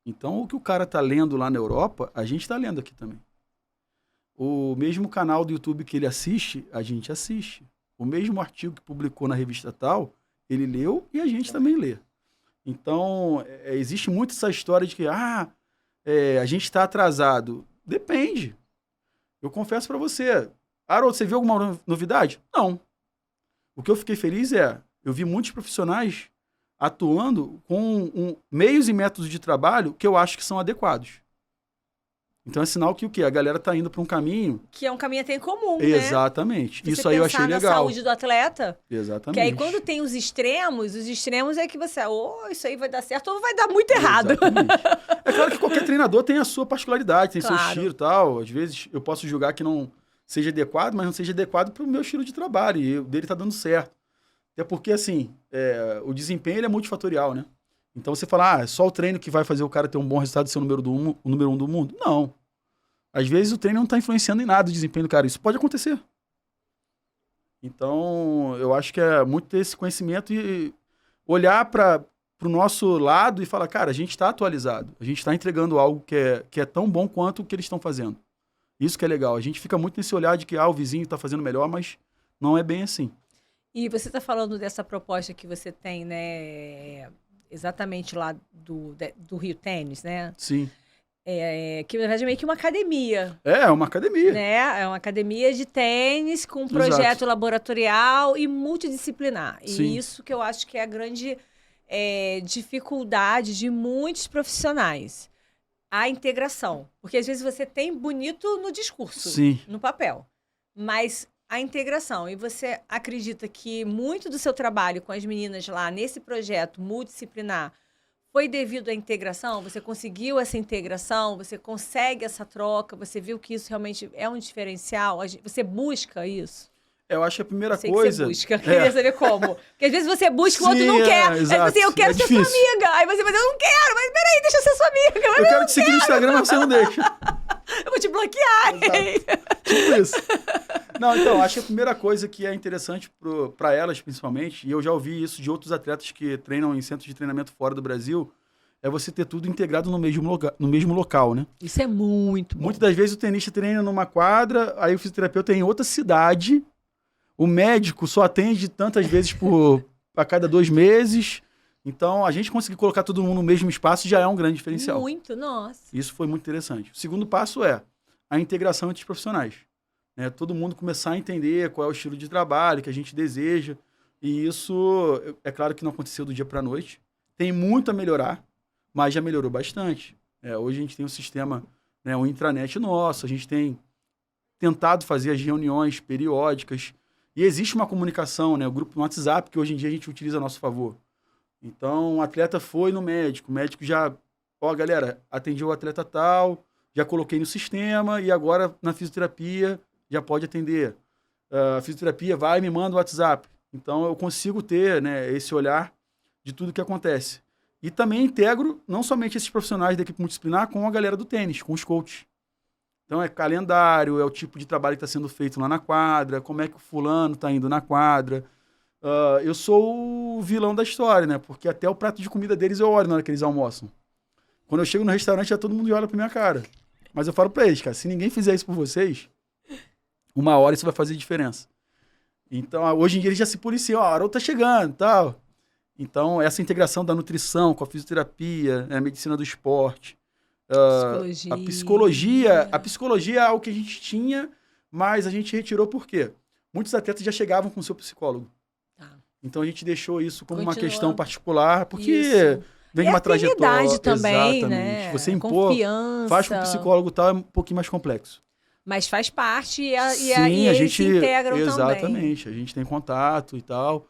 Então, o que o cara tá lendo lá na Europa, a gente tá lendo aqui também. O mesmo canal do YouTube que ele assiste, a gente assiste. O mesmo artigo que publicou na revista tal, ele leu e a gente também lê. Então, existe muito essa história de que, a gente está atrasado. Depende. Eu confesso para você. Haroldo, você viu alguma novidade? Não. O que eu fiquei feliz eu vi muitos profissionais atuando com meios e métodos de trabalho que eu acho que são adequados. Então é sinal que o quê? A galera tá indo para um caminho... Que é um caminho até em comum, né? Exatamente. Isso aí eu achei legal. Na saúde do atleta. Exatamente. Que aí quando tem os extremos é que você... isso aí vai dar certo ou vai dar muito errado. Exatamente. É claro que qualquer treinador tem a sua particularidade, tem seu estilo e tal. Às vezes eu posso julgar que não seja adequado, mas não seja adequado para o meu estilo de trabalho. E o dele tá dando certo. Até porque, assim, o desempenho ele é multifatorial, né? Então você fala, é só o treino que vai fazer o cara ter um bom resultado e ser o número 1 do mundo? Não. Às vezes o treino não está influenciando em nada o desempenho do cara. Isso pode acontecer. Então, eu acho que é muito ter esse conhecimento e olhar para o nosso lado e falar, cara, a gente está atualizado. A gente está entregando algo que é tão bom quanto o que eles estão fazendo. Isso que é legal. A gente fica muito nesse olhar de que o vizinho está fazendo melhor, mas não é bem assim. E você está falando dessa proposta que você tem, né? Exatamente lá do Rio Tênis, né? Sim. Que na verdade é meio que uma academia. É uma academia. Né? É uma academia de tênis com um projeto laboratorial e multidisciplinar. Sim. E isso que eu acho que é a grande dificuldade de muitos profissionais. A integração. Porque às vezes você tem bonito no discurso, sim, no papel, mas a integração. E você acredita que muito do seu trabalho com as meninas lá nesse projeto multidisciplinar foi devido à integração? Você conseguiu essa integração? Você consegue essa troca? Você viu que isso realmente é um diferencial? Você busca isso? Eu acho que a primeira coisa... Que você busca. Queria saber como. Porque às vezes você busca e o outro não quer. Aí você, eu quero ser sua amiga. Aí você vai dizer, eu não quero. Mas peraí, deixa eu ser sua amiga. Eu quero te seguir no Instagram, mas você não deixa. Eu vou te bloquear. Tipo isso. Não, então, acho que a primeira coisa que é interessante para elas, principalmente, e eu já ouvi isso de outros atletas que treinam em centros de treinamento fora do Brasil, é você ter tudo integrado no mesmo local, né? Isso é muito bom. Muitas das vezes o tenista treina numa quadra, aí o fisioterapeuta é em outra cidade, o médico só atende tantas vezes a cada 2 meses. Então, a gente conseguir colocar todo mundo no mesmo espaço já é um grande diferencial. Muito, nossa. Isso foi muito interessante. O segundo passo é a integração entre os profissionais. Todo mundo começar a entender qual é o estilo de trabalho que a gente deseja. E isso, é claro que não aconteceu do dia para a noite. Tem muito a melhorar, mas já melhorou bastante. Hoje a gente tem um sistema, um intranet nosso, a gente tem tentado fazer as reuniões periódicas. E existe uma comunicação, o grupo no WhatsApp, que hoje em dia a gente utiliza a nosso favor. Então, o atleta foi no médico. O médico já... Ó, galera, atendi o atleta tal, já coloquei no sistema e agora na fisioterapia já pode atender. A fisioterapia vai e me manda o WhatsApp. Então, eu consigo ter, né, esse olhar de tudo que acontece. E também integro não somente esses profissionais da equipe multidisciplinar com a galera do tênis, com os coaches. Então, é calendário, é o tipo de trabalho que está sendo feito lá na quadra, como é que o fulano está indo na quadra. Eu sou o vilão da história, né? Porque até o prato de comida deles eu olho na hora que eles almoçam. Quando eu chego no restaurante, já todo mundo olha pra minha cara. Mas eu falo pra eles, cara, se ninguém fizer isso por vocês, uma hora isso vai fazer diferença. Então, hoje em dia eles já se policiam, ó, a hora tá chegando e tal. Então, essa integração da nutrição com a fisioterapia, né, a medicina do esporte, a psicologia é algo que a gente tinha, mas a gente retirou por quê? Muitos atletas já chegavam com o seu psicólogo. Tá. Então, a gente deixou isso como uma questão particular, porque vem de uma trajetória. Também, exatamente. né? Você impor, faz com o psicólogo tal, é um pouquinho mais complexo. Mas faz parte e Sim, a gente se integram exatamente, também. Exatamente, a gente tem contato e tal.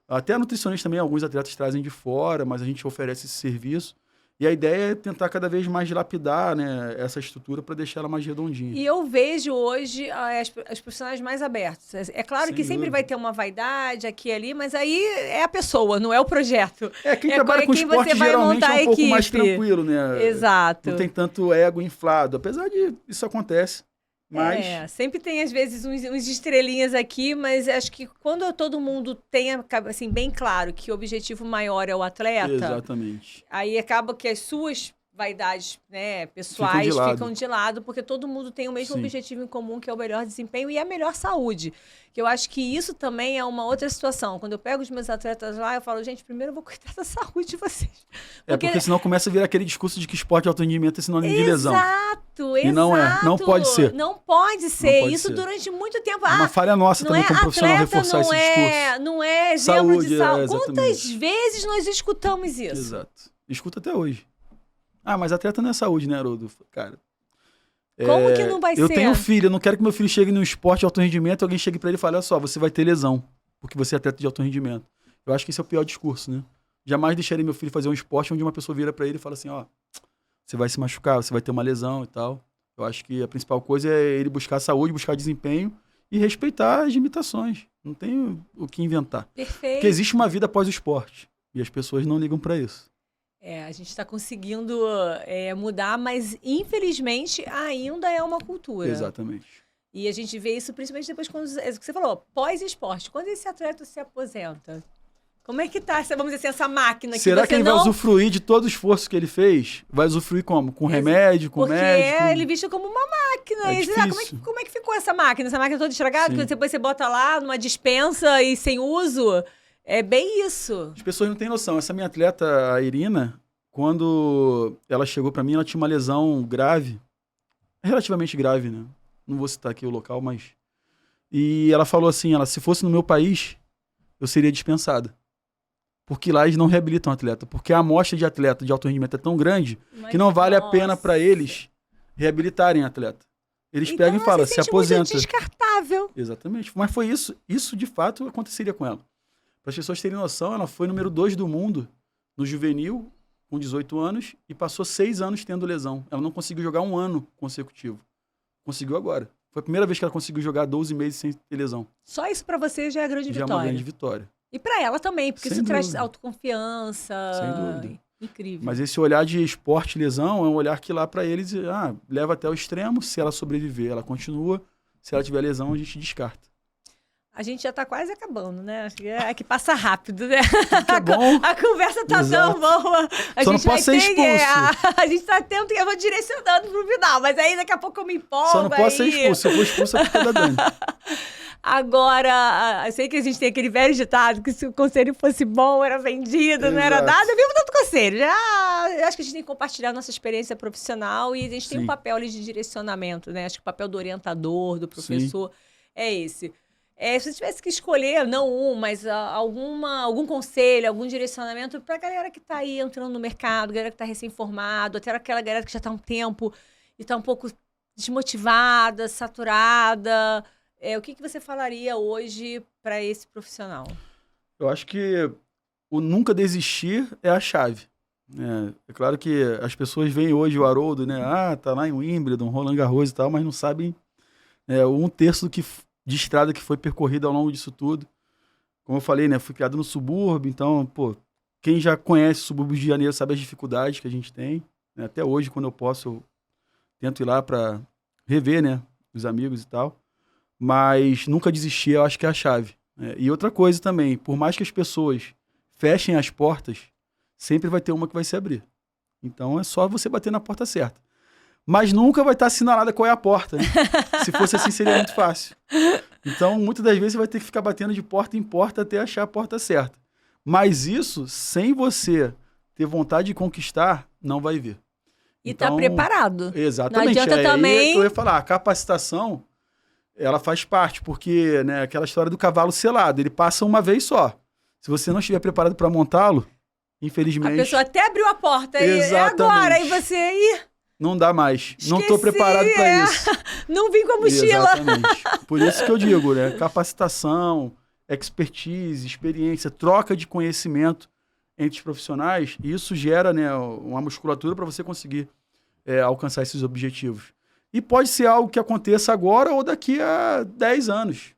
Até a nutricionista também, alguns atletas trazem de fora, mas a gente oferece esse serviço. E a ideia é tentar cada vez mais dilapidar, né, essa estrutura para deixar ela mais redondinha. E eu vejo hoje as profissionais mais abertas. É claro Sem que sempre dúvida. vai ter uma vaidade aqui e ali, mas aí é a pessoa, não é o projeto. Quem trabalha com esporte geralmente é um pouco mais tranquilo, né? Exato. Não tem tanto ego inflado, apesar de isso acontece. Mas... sempre tem, às vezes, uns estrelinhas aqui, mas acho que quando todo mundo tem, assim, bem claro que o objetivo maior é o atleta... Exatamente. Aí acaba que as suas vaidades, né, pessoais ficam de lado, porque todo mundo tem o mesmo objetivo em comum, que é o melhor desempenho e a melhor saúde. Que eu acho que isso também é uma outra situação. Quando eu pego os meus atletas lá, eu falo, gente, primeiro eu vou cuidar da saúde de vocês. Porque senão começa a vir aquele discurso de que esporte de alto rendimento é sinônimo de lesão. Exato. E não é, não pode ser. Não pode ser. Isso durante muito tempo. É uma falha nossa também como profissional reforçar esse discurso. Não é exemplo de saúde. Exatamente. Quantas vezes nós escutamos isso? Exato. Escuta até hoje. Mas atleta não é saúde, né, Haroldo? Cara, como que não vai ser? Eu tenho um filho, eu não quero que meu filho chegue no esporte de alto rendimento e alguém chegue pra ele e fale, olha só, você vai ter lesão, porque você é atleta de alto rendimento. Eu acho que esse é o pior discurso, né? Jamais deixaria meu filho fazer um esporte onde uma pessoa vira pra ele e fala assim, ó, você vai se machucar, você vai ter uma lesão e tal. Eu acho que a principal coisa é ele buscar saúde, buscar desempenho e respeitar as limitações. Não tem o que inventar. Perfeito. Porque existe uma vida após o esporte e as pessoas não ligam pra isso. A gente está conseguindo mudar, mas infelizmente ainda é uma cultura. Exatamente. E a gente vê isso principalmente depois, quando você falou, pós-esporte. Quando esse atleta se aposenta, como é que tá, vamos dizer assim, essa máquina? Será que ele vai usufruir de todo o esforço que ele fez? Vai usufruir como? Com remédio, com médico? Porque ele visto como uma máquina. Como é que ficou essa máquina? Essa máquina toda estragada? Que depois você bota lá numa dispensa e sem uso... É bem isso. As pessoas não têm noção. Essa minha atleta, a Irina, quando ela chegou pra mim, ela tinha uma lesão grave. Relativamente grave, né? Não vou citar aqui o local, mas... E ela falou assim, se fosse no meu país, eu seria dispensada. Porque lá eles não reabilitam atleta. Porque a amostra de atleta de alto rendimento é tão grande que não vale a pena pra eles reabilitarem atleta. Eles pegam e falam, se aposenta. Muito descartável. Exatamente. Mas foi isso. Isso, de fato, aconteceria com ela. Para as pessoas terem noção, ela foi número 2 do mundo no juvenil, com 18 anos, e passou 6 anos tendo lesão. Ela não conseguiu jogar um ano consecutivo. Conseguiu agora. Foi a primeira vez que ela conseguiu jogar 12 meses sem ter lesão. Só isso para você já é grande vitória. Já é uma grande vitória. E para ela também, porque isso traz autoconfiança. Sem dúvida. Incrível. Mas esse olhar de esporte e lesão é um olhar que lá para eles leva até o extremo. Se ela sobreviver, ela continua. Se ela tiver lesão, a gente descarta. A gente já tá quase acabando, né? Acho que é que passa rápido, né? Que bom. A conversa tá tão boa. Só não posso ser expulso. A gente tá tendo, eu vou direcionando pro final, mas aí daqui a pouco eu me empolgo. Só não posso ser expulso. Se eu for expulso, é culpa da Dani. Agora, eu sei que a gente tem aquele velho ditado que se o conselho fosse bom, era vendido, não era dado. Eu vivo tanto conselho. Eu acho que a gente tem que compartilhar nossa experiência profissional e a gente tem um papel ali de direcionamento, né? Acho que o papel do orientador, do professor, é esse. Se você tivesse que escolher, não mas algum conselho, algum direcionamento para a galera que está aí entrando no mercado, galera que está recém-formado, até aquela galera que já está há um tempo e está um pouco desmotivada, saturada, o que você falaria hoje para esse profissional? Eu acho que o nunca desistir é a chave. É claro que as pessoas veem hoje o Haroldo, né? Tá lá em Wimbledon, Roland Garros e tal, mas não sabem um terço de estrada que foi percorrida ao longo disso tudo. Como eu falei, né? Fui criado no subúrbio, então, quem já conhece o subúrbio de Janeiro sabe as dificuldades que a gente tem. Né? Até hoje, quando eu posso, eu tento ir lá para rever, né? Os amigos e tal. Mas nunca desistir, eu acho que é a chave. E outra coisa também, por mais que as pessoas fechem as portas, sempre vai ter uma que vai se abrir. Então é só você bater na porta certa. Mas nunca vai estar assinalada qual é a porta. Né? Se fosse assim, seria muito fácil. Então, muitas das vezes, você vai ter que ficar batendo de porta em porta até achar a porta certa. Mas isso, sem você ter vontade de conquistar, não vai vir. E então, preparado. Exatamente. Não adianta também... Eu ia falar, a capacitação, ela faz parte, porque aquela história do cavalo selado, ele passa uma vez só. Se você não estiver preparado para montá-lo, infelizmente... A pessoa até abriu a porta e é agora, e você... Não dá mais. Esqueci, não estou preparado para isso. Não vim com a mochila. Exatamente. Por isso que eu digo, né? Capacitação, expertise, experiência, troca de conhecimento entre os profissionais, e isso gera, né, uma musculatura para você conseguir alcançar esses objetivos. E pode ser algo que aconteça agora ou daqui a 10 anos.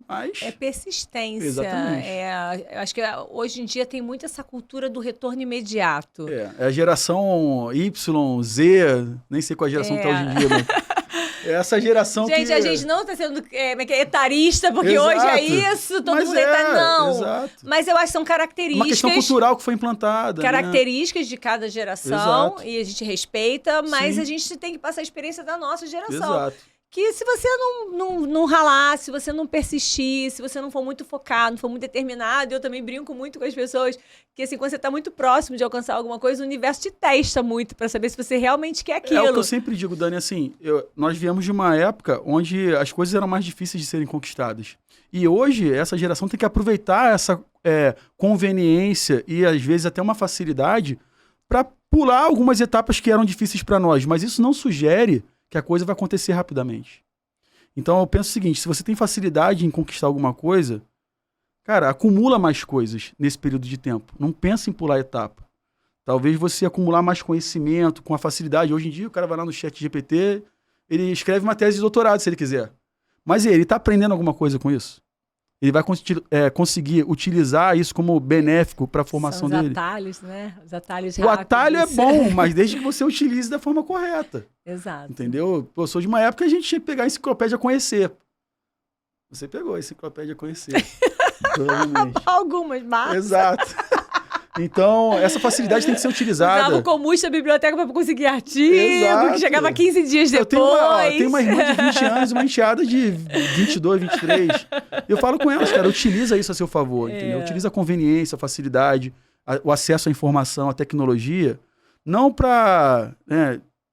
Mas... É persistência. Exatamente. Eu acho que hoje em dia tem muito essa cultura do retorno imediato. É a geração Y, Z, nem sei qual a geração que tá hoje em dia, mas... Essa geração gente, a gente não está sendo etarista, porque exato. Hoje é isso, todo mundo é não. Exato. Mas eu acho que são características... Uma questão cultural que foi implantada. Características de cada geração, exato. E a gente respeita, mas Sim. A gente tem que passar a experiência da nossa geração. Exato. Que se você não ralar, se você não persistir, se você não for muito focado, não for muito determinado, eu também brinco muito com as pessoas, que assim, quando você está muito próximo de alcançar alguma coisa, o universo te testa muito para saber se você realmente quer aquilo. É o que eu sempre digo, Dani, assim, nós viemos de uma época onde as coisas eram mais difíceis de serem conquistadas. E hoje, essa geração tem que aproveitar essa conveniência e, às vezes, até uma facilidade para pular algumas etapas que eram difíceis para nós. Mas isso não sugere que a coisa vai acontecer rapidamente. Então, eu penso o seguinte, se você tem facilidade em conquistar alguma coisa, cara, acumula mais coisas nesse período de tempo. Não pensa em pular etapa. Talvez você acumular mais conhecimento com a facilidade. Hoje em dia, o cara vai lá no ChatGPT, ele escreve uma tese de doutorado, se ele quiser. Mas ele está aprendendo alguma coisa com isso? Ele vai conseguir utilizar isso como benéfico para a formação dele. Os atalhos, né? Os atalhos rápidos. O atalho é bom, mas desde que você utilize da forma correta. Exato. Entendeu? Eu sou de uma época que a gente tinha que pegar a enciclopédia Conhecer. Você pegou a enciclopédia Conhecer. Provavelmente. Algumas, mas... Exato. Então, essa facilidade tem que ser utilizada. Usava o Comuns da biblioteca para conseguir artigo, exato. Que chegava 15 dias depois. Eu tenho uma irmã de 20 anos e uma enteada de 22, 23. Eu falo com elas, cara, utiliza isso a seu favor, entendeu? Utiliza a conveniência, a facilidade, o acesso à informação, à tecnologia, não para,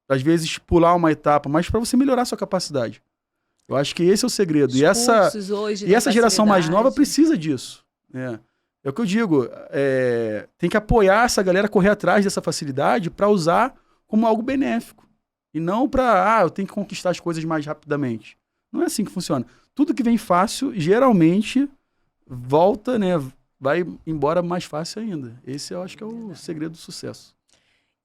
às vezes, pular uma etapa, mas para você melhorar a sua capacidade. Eu acho que esse é o segredo. E essa geração mais nova precisa disso, né? É o que eu digo, tem que apoiar essa galera a correr atrás dessa facilidade para usar como algo benéfico. E não para, eu tenho que conquistar as coisas mais rapidamente. Não é assim que funciona. Tudo que vem fácil, geralmente, volta, né, vai embora mais fácil ainda. Esse eu acho que é o segredo do sucesso.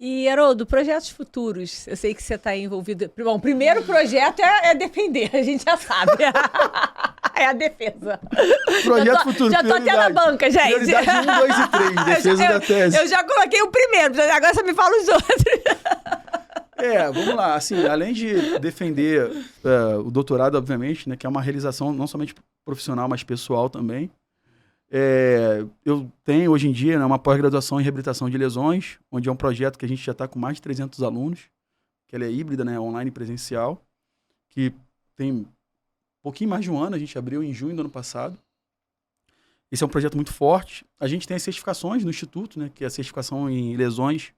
E, Haroldo, projetos futuros, eu sei que você está envolvido... Bom, o primeiro projeto é defender, a gente já sabe. É a defesa. Projeto futuro, já tô até na banca, gente. Prioridade 1, 2 e 3, defesa da tese. Eu já coloquei o primeiro, agora você me fala os outros. Vamos lá. Assim, além de defender o doutorado, obviamente, né, que é uma realização não somente profissional, mas pessoal também, eu tenho hoje em dia, né, uma pós-graduação em reabilitação de lesões, onde é um projeto que a gente já está com mais de 300 alunos, que ela é híbrida, né, online e presencial, que tem um pouquinho mais de um ano, a gente abriu em junho do ano passado. Esse é um projeto muito forte. A gente tem as certificações no Instituto, né, que é a certificação em lesões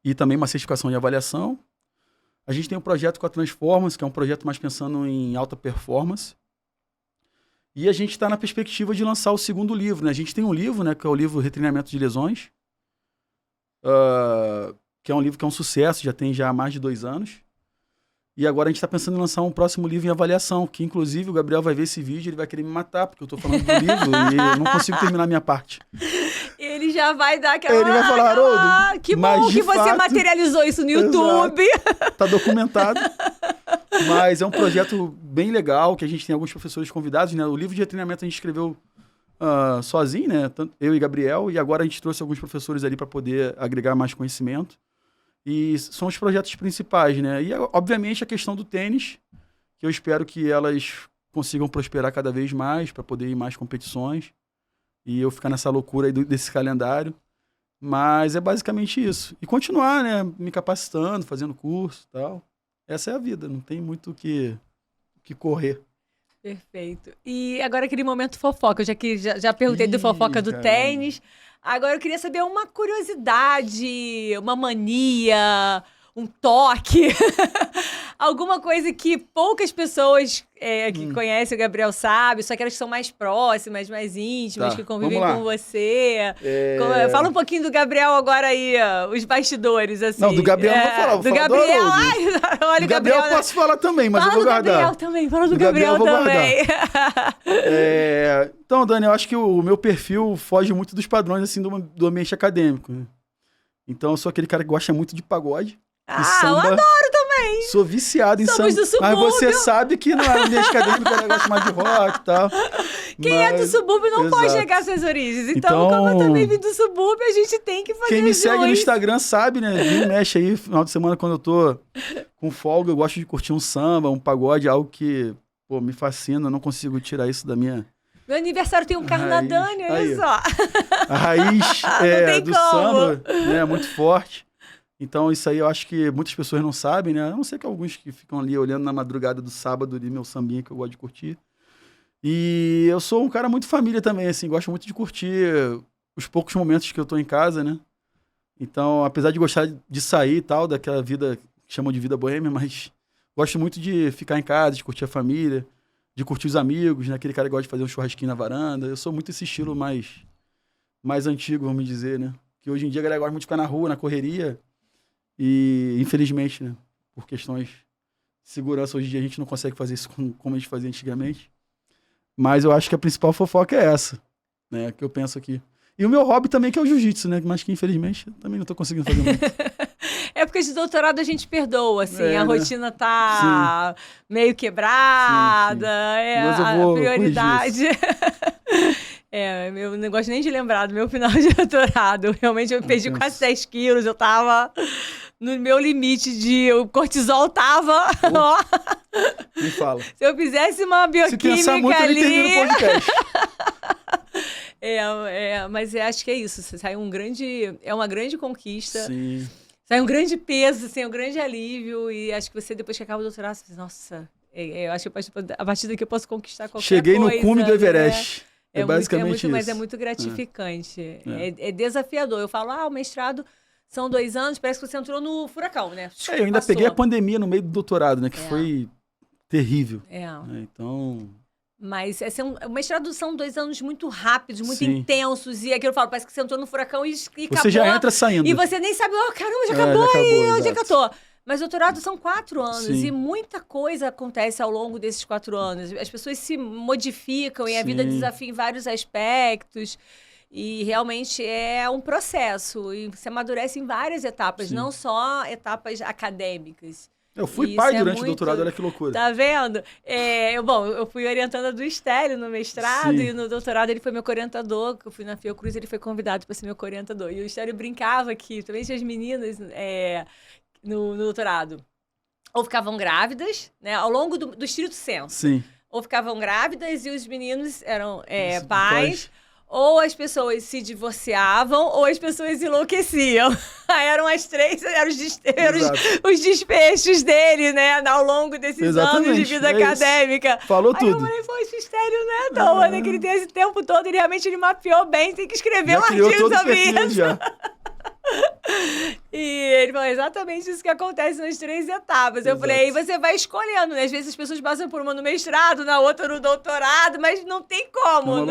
e também uma certificação de avaliação. A gente tem um projeto com a Transformance, que é um projeto mais pensando em alta performance. E a gente está na perspectiva de lançar o segundo livro, né? A gente tem um livro, né, que é o livro Retreinamento de Lesões, que é um livro que é um sucesso, já tem mais de 2 anos. E agora a gente está pensando em lançar um próximo livro em avaliação, que inclusive o Gabriel vai ver esse vídeo, ele vai querer me matar, porque eu estou falando do livro e eu não consigo terminar a minha parte. Ele já vai dar aquela... Ele vai falar, Haroldo, que bom que você materializou isso no YouTube. Está documentado. Mas é um projeto bem legal, que a gente tem alguns professores convidados, né? O livro de treinamento a gente escreveu sozinho, né? Eu e Gabriel, e agora a gente trouxe alguns professores ali para poder agregar mais conhecimento. E são os projetos principais, né? E, obviamente, a questão do tênis, que eu espero que elas consigam prosperar cada vez mais, para poder ir em mais competições. E eu ficar nessa loucura aí desse calendário. Mas é basicamente isso. E continuar, né? Me capacitando, fazendo curso e tal. Essa é a vida, não tem muito o que correr. Perfeito. E agora aquele momento fofoca, eu já perguntei do fofoca do tênis. Agora eu queria saber uma curiosidade, uma mania, um toque, alguma coisa que poucas pessoas que conhecem o Gabriel sabem, só aquelas que são mais próximas, mais íntimas, que convivem com você. Fala um pouquinho do Gabriel agora aí, os bastidores, assim. Não, do Gabriel eu não vou falar, do Gabriel, olha o Gabriel. Eu posso falar também, mas eu vou guardar. Fala do Gabriel também. Então, Dani, eu acho que o meu perfil foge muito dos padrões, assim, do ambiente acadêmico, né? Então, eu sou aquele cara que gosta muito de pagode. Eu adoro também. Sou viciado em samba. Do subúrbio. Mas você sabe que não é ambiente acadêmico, eu gosto mais de rock e tal. Quem é do subúrbio não pode negar suas origens. Então, como eu também vim do subúrbio, a gente tem que fazer. Quem me segue no Instagram sabe, né? Mexe aí, final de semana, quando eu tô com folga, eu gosto de curtir um samba, um pagode, algo que, me fascina. Eu não consigo tirar isso da minha... Meu aniversário tem um Carnadane, olha só. A raiz do samba, né, é muito forte. Então, isso aí eu acho que muitas pessoas não sabem, né? A não ser que alguns que ficam ali olhando na madrugada do sábado ali, meu sambinha que eu gosto de curtir. E eu sou um cara muito família também, assim, gosto muito de curtir os poucos momentos que eu tô em casa, né? Então, apesar de gostar de sair e tal, daquela vida que chamam de vida boêmia, mas gosto muito de ficar em casa, de curtir a família, de curtir os amigos, né? Aquele cara que gosta de fazer um churrasquinho na varanda. Eu sou muito esse estilo mais antigo, vamos dizer, né? Que hoje em dia a galera gosta muito de ficar na rua, na correria. E, infelizmente, né, por questões de segurança, hoje em dia a gente não consegue fazer isso como a gente fazia antigamente. Mas eu acho que a principal fofoca é essa, né, que eu penso aqui. E o meu hobby também, que é o jiu-jitsu, né, mas que infelizmente eu também não tô conseguindo fazer muito. Porque de doutorado a gente perdoa, assim, a rotina tá meio quebrada, mas eu vou a prioridade. Eu não gosto nem de lembrar do meu final de doutorado. Realmente eu perdi quase 10 quilos, eu tava no meu limite o cortisol tava, Me fala. Se eu fizesse uma bioquímica ali... Se pensar muito, ele termina o podcast. Mas eu acho que é isso. É uma grande conquista. Sim. Sai um grande peso, assim, um grande alívio. E acho que você, depois que acaba o doutorado, você diz, nossa, eu acho que a partir daqui eu posso conquistar qualquer coisa. Cheguei no cume do Everest. É basicamente isso. Mas é muito gratificante. É desafiador. Eu falo, o mestrado são 2 anos, parece que você entrou no furacão, né? Eu ainda peguei a pandemia no meio do doutorado, né? Que foi terrível. Então... Mas o mestrado são 2 anos muito rápidos, muito intensos. E aquilo eu falo, parece que você entrou no furacão e acabou. Você já entra saindo. E você nem sabe, caramba, já acabou aí, onde é que eu tô? Mas doutorado são 4 anos e muita coisa acontece ao longo desses 4 anos. As pessoas se modificam e a vida desafia em vários aspectos. E realmente é um processo. E você amadurece em várias etapas, não só etapas acadêmicas. Eu fui pai durante o doutorado, olha que loucura. Tá vendo? Eu fui orientanda do Estélio no mestrado e no doutorado ele foi meu orientador. Eu fui na Fiocruz, ele foi convidado para ser meu orientador. E o Estélio brincava que, também as meninas... No doutorado, ou ficavam grávidas, né, ao longo do estrito senso. Ou ficavam grávidas e os meninos eram pais, ou as pessoas se divorciavam, ou as pessoas enlouqueciam. Eram as 3, eram os desfechos dele, né, ao longo desses anos de vida acadêmica. Falou tudo. Eu falei, poxa, Estélio não é à toa, né, que ele tem esse tempo todo, ele realmente mapeou bem, tem que escrever um artigo sobre isso. E ele falou exatamente isso que acontece nas 3 etapas. Eu falei, aí você vai escolhendo, né? Às vezes as pessoas passam por uma no mestrado, na outra no doutorado, mas não tem como.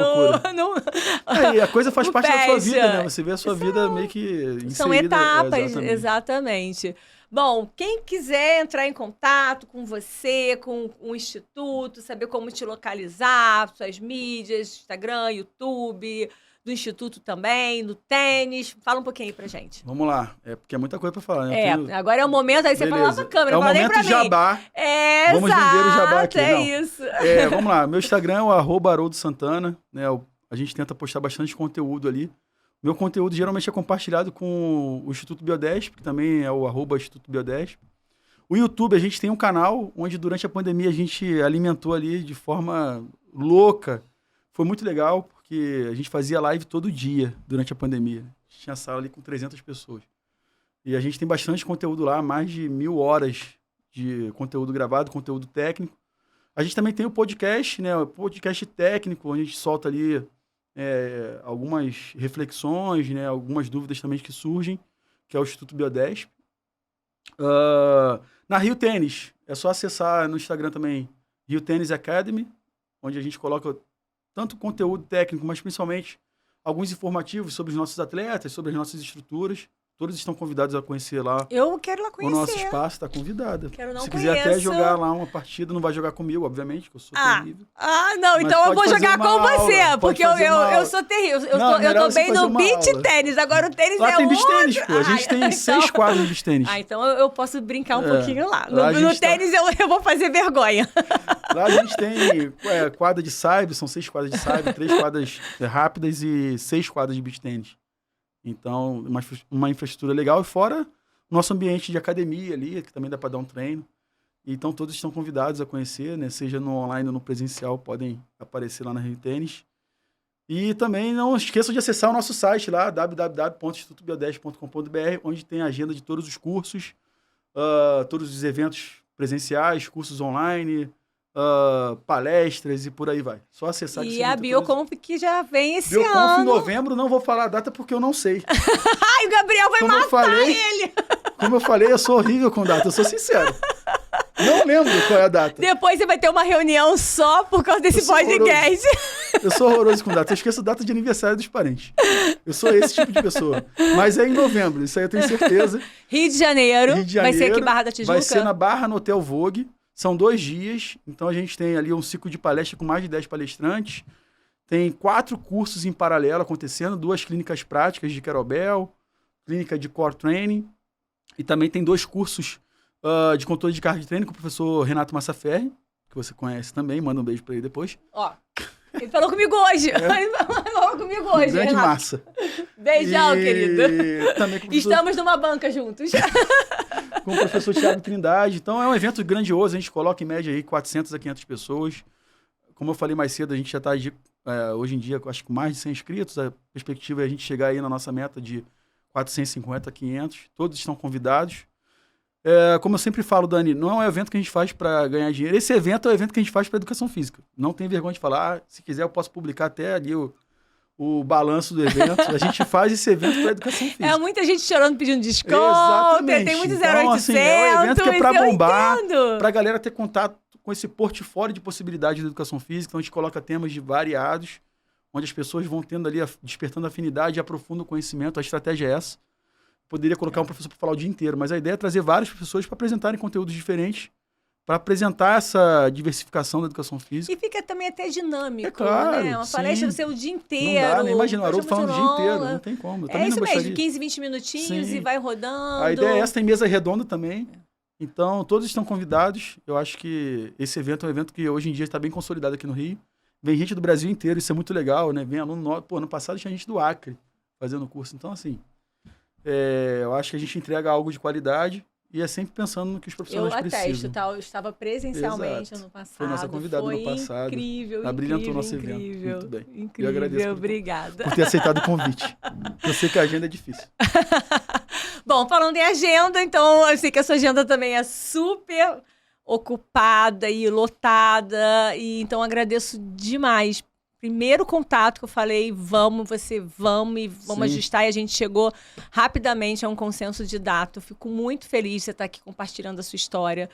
E a coisa faz parte da sua vida, né? Você vê a sua vida meio que inserida. São etapas, exatamente. Bom, quem quiser entrar em contato com você, com o Instituto, saber como te localizar, suas mídias, Instagram, YouTube, do Instituto também, no tênis, fala um pouquinho aí pra gente. Vamos lá, porque é muita coisa pra falar, né? Agora é o momento, aí você fala lá pra câmera, é o fala nem momento pra mim. jabá. Vamos Exato, vender o jabá aqui. Isso. Vamos lá, meu Instagram é o @haroldosantana, né? A gente tenta postar bastante conteúdo ali. Meu conteúdo geralmente é compartilhado com o Instituto Biodesp, que também é o @Instituto Biodesp. O YouTube, a gente tem um canal onde durante a pandemia a gente alimentou ali de forma louca. Foi muito legal, porque a gente fazia live todo dia durante a pandemia. A gente tinha sala ali com 300 pessoas. E a gente tem bastante conteúdo lá, mais de 1000 horas de conteúdo gravado, conteúdo técnico. A gente também tem o podcast, né? O podcast técnico, onde a gente solta ali algumas reflexões, né? Algumas dúvidas também que surgem, que é o Instituto Biodesp. Na Rio Tênis, é só acessar no Instagram também, Rio Tênis Academy, onde a gente coloca tanto conteúdo técnico, mas principalmente alguns informativos sobre os nossos atletas, sobre as nossas estruturas. Todos estão convidados a conhecer lá. Eu quero lá conhecer. O nosso espaço está convidada. Se quiser conheço. até jogar lá uma partida, não vai jogar comigo, obviamente, que eu sou terrível. Não, mas então eu vou jogar com você, porque eu sou terrível. Eu tô bem no beach tênis, agora o tênis lá é tem beach tênis, pô. A gente tem 6 quadros de beach tênis. Então eu posso brincar um pouquinho lá. No tênis eu vou fazer vergonha. Lá a gente tem quadra de saibro, são 6 quadras de saibro, 3 quadras rápidas e 6 quadras de beach tênis. Então, uma infraestrutura legal. E fora o nosso ambiente de academia ali, que também dá para dar um treino. Então, todos estão convidados a conhecer, né? Seja no online ou no presencial, podem aparecer lá na Rio Tênis. E também não esqueçam de acessar o nosso site lá, www.institutobiodesp.com.br, onde tem a agenda de todos os cursos, todos os eventos presenciais, cursos online, palestras e por aí vai. Só acessar. E a Bioconf que já vem esse Bioconf ano. em novembro, não vou falar a data porque eu não sei. Ai, o Gabriel vai matar ele. Como eu falei, eu sou horrível com data, eu sou sincero. Não lembro qual é a data. Depois você vai ter uma reunião só por causa desse podcast. Eu sou horroroso com data. Eu esqueço data de aniversário dos parentes. Eu sou esse tipo de pessoa. Mas é em novembro, isso aí eu tenho certeza. Rio de Janeiro. Vai ser aqui Barra da Tijuca? Vai ser na Barra, no Hotel Vogue. São 2 dias. Então a gente tem ali um ciclo de palestra com mais de 10 palestrantes. Tem 4 cursos em paralelo acontecendo. 2 clínicas práticas de kettlebell, clínica de core training. E também tem 2 cursos de controle de carga de treino com o professor Renato Massaferri, que você conhece também, manda um beijo pra ele depois. Ele falou comigo hoje. Ele falou comigo hoje, grande Renato. massa. Beijão, querido. Também com Estamos numa banca juntos. Com o professor Thiago Trindade. Então é um evento grandioso, a gente coloca em média aí 400 a 500 pessoas. Como eu falei mais cedo, a gente já está hoje em dia, acho que com mais de 100 inscritos. A perspectiva é a gente chegar aí na nossa meta de 450 a 500. Todos estão convidados. Como eu sempre falo, Dani, não é um evento que a gente faz para ganhar dinheiro. Esse evento é um evento que a gente faz para educação física. Não tem vergonha de falar. Se quiser, eu posso publicar até ali o balanço do evento. A gente faz esse evento para educação física. Muita gente chorando, pedindo desconto. Exatamente. Tem muitos 0800. Então, assim, é um evento que é para bombar, para a galera galera ter contato com esse portfólio de possibilidades de educação física. Então, a gente coloca temas variados, onde as pessoas vão tendo ali, despertando afinidade e aprofundam o conhecimento. A estratégia é essa. Poderia colocar um professor para falar o dia inteiro, mas a ideia é trazer vários professores para apresentarem conteúdos diferentes, para apresentar essa diversificação da educação física. E fica também até dinâmico, claro, né? Uma palestra você o dia inteiro. Não dá, nem imagina, o Haroldo falando o dia inteiro, não tem como. Eu isso mesmo, 15, 20 minutinhos e vai rodando. A ideia é essa, tem mesa redonda também. Então, todos estão convidados. Eu acho que esse evento é um evento que hoje em dia está bem consolidado aqui no Rio. Vem gente do Brasil inteiro, isso é muito legal, né? Vem aluno novo. Ano passado tinha gente do Acre fazendo curso. Então, assim, eu acho que a gente entrega algo de qualidade e é sempre pensando no que os profissionais precisam. Eu atesto, tá? Eu estava presencialmente ano passado. Foi nossa convidada no passado. Incrível, brilhantou o nosso incrível. Evento. Muito bem. Incrível, eu agradeço obrigada. por ter aceitado o convite. Eu sei que a agenda é difícil. Bom, falando em agenda, então eu sei que a sua agenda também é super ocupada e lotada. E então agradeço demais. Primeiro contato que eu falei, vamos ajustar, e a gente chegou rapidamente a um consenso de data. Eu fico muito feliz de você estar aqui compartilhando a sua história.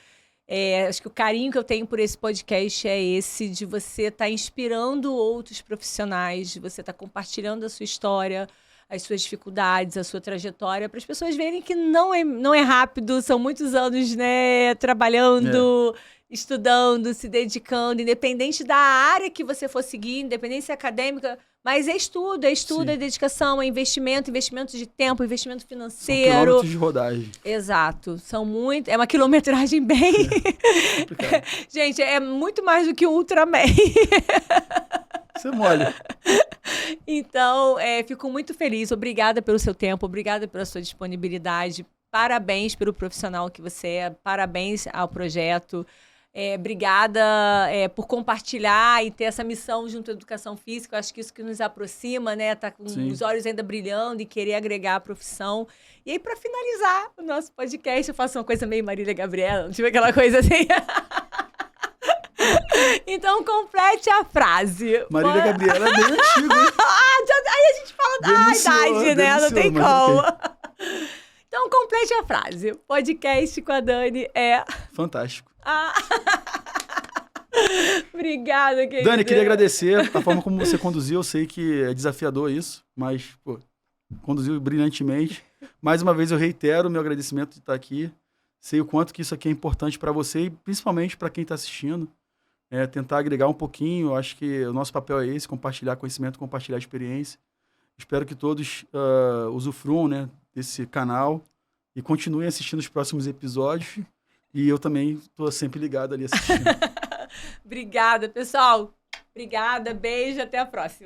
Acho que o carinho que eu tenho por esse podcast é esse, de você estar inspirando outros profissionais, de você estar compartilhando a sua história. as suas dificuldades, a sua trajetória, para as pessoas verem que não é rápido, são muitos anos, né, trabalhando, estudando, se dedicando, independente da área que você for seguir, independência acadêmica, mas é estudo, é dedicação, é investimento de tempo, investimento financeiro. São quilômetros de rodagem. Exato. É uma quilometragem bem... Gente, é muito mais do que um Ultraman. Você molha. Então, fico muito feliz. Obrigada pelo seu tempo, obrigada pela sua disponibilidade. Parabéns pelo profissional que você é, parabéns ao projeto. Obrigada por compartilhar e ter essa missão junto à educação física. Eu acho que isso que nos aproxima, né? Tá com os olhos ainda brilhando e querer agregar a profissão. E aí, para finalizar o nosso podcast, eu faço uma coisa meio Marília Gabriela, não tive aquela coisa assim. Então, complete a frase. Marília Gabriela é bem antiga, hein? Aí a gente fala da idade, né? Não tem como. Então, complete a frase. Podcast com a Dani é... fantástico. Obrigada, querida. Dani, queria agradecer a forma como você conduziu. Eu sei que é desafiador isso, mas, conduziu brilhantemente. Mais uma vez, eu reitero o meu agradecimento de estar aqui. Sei o quanto que isso aqui é importante para você e principalmente para quem está assistindo. Tentar agregar um pouquinho. Eu acho que o nosso papel é esse, compartilhar conhecimento, compartilhar experiência. Espero que todos usufruam, né, desse canal e continuem assistindo os próximos episódios. E eu também estou sempre ligado ali assistindo. Obrigada, pessoal. Obrigada, beijo, até a próxima.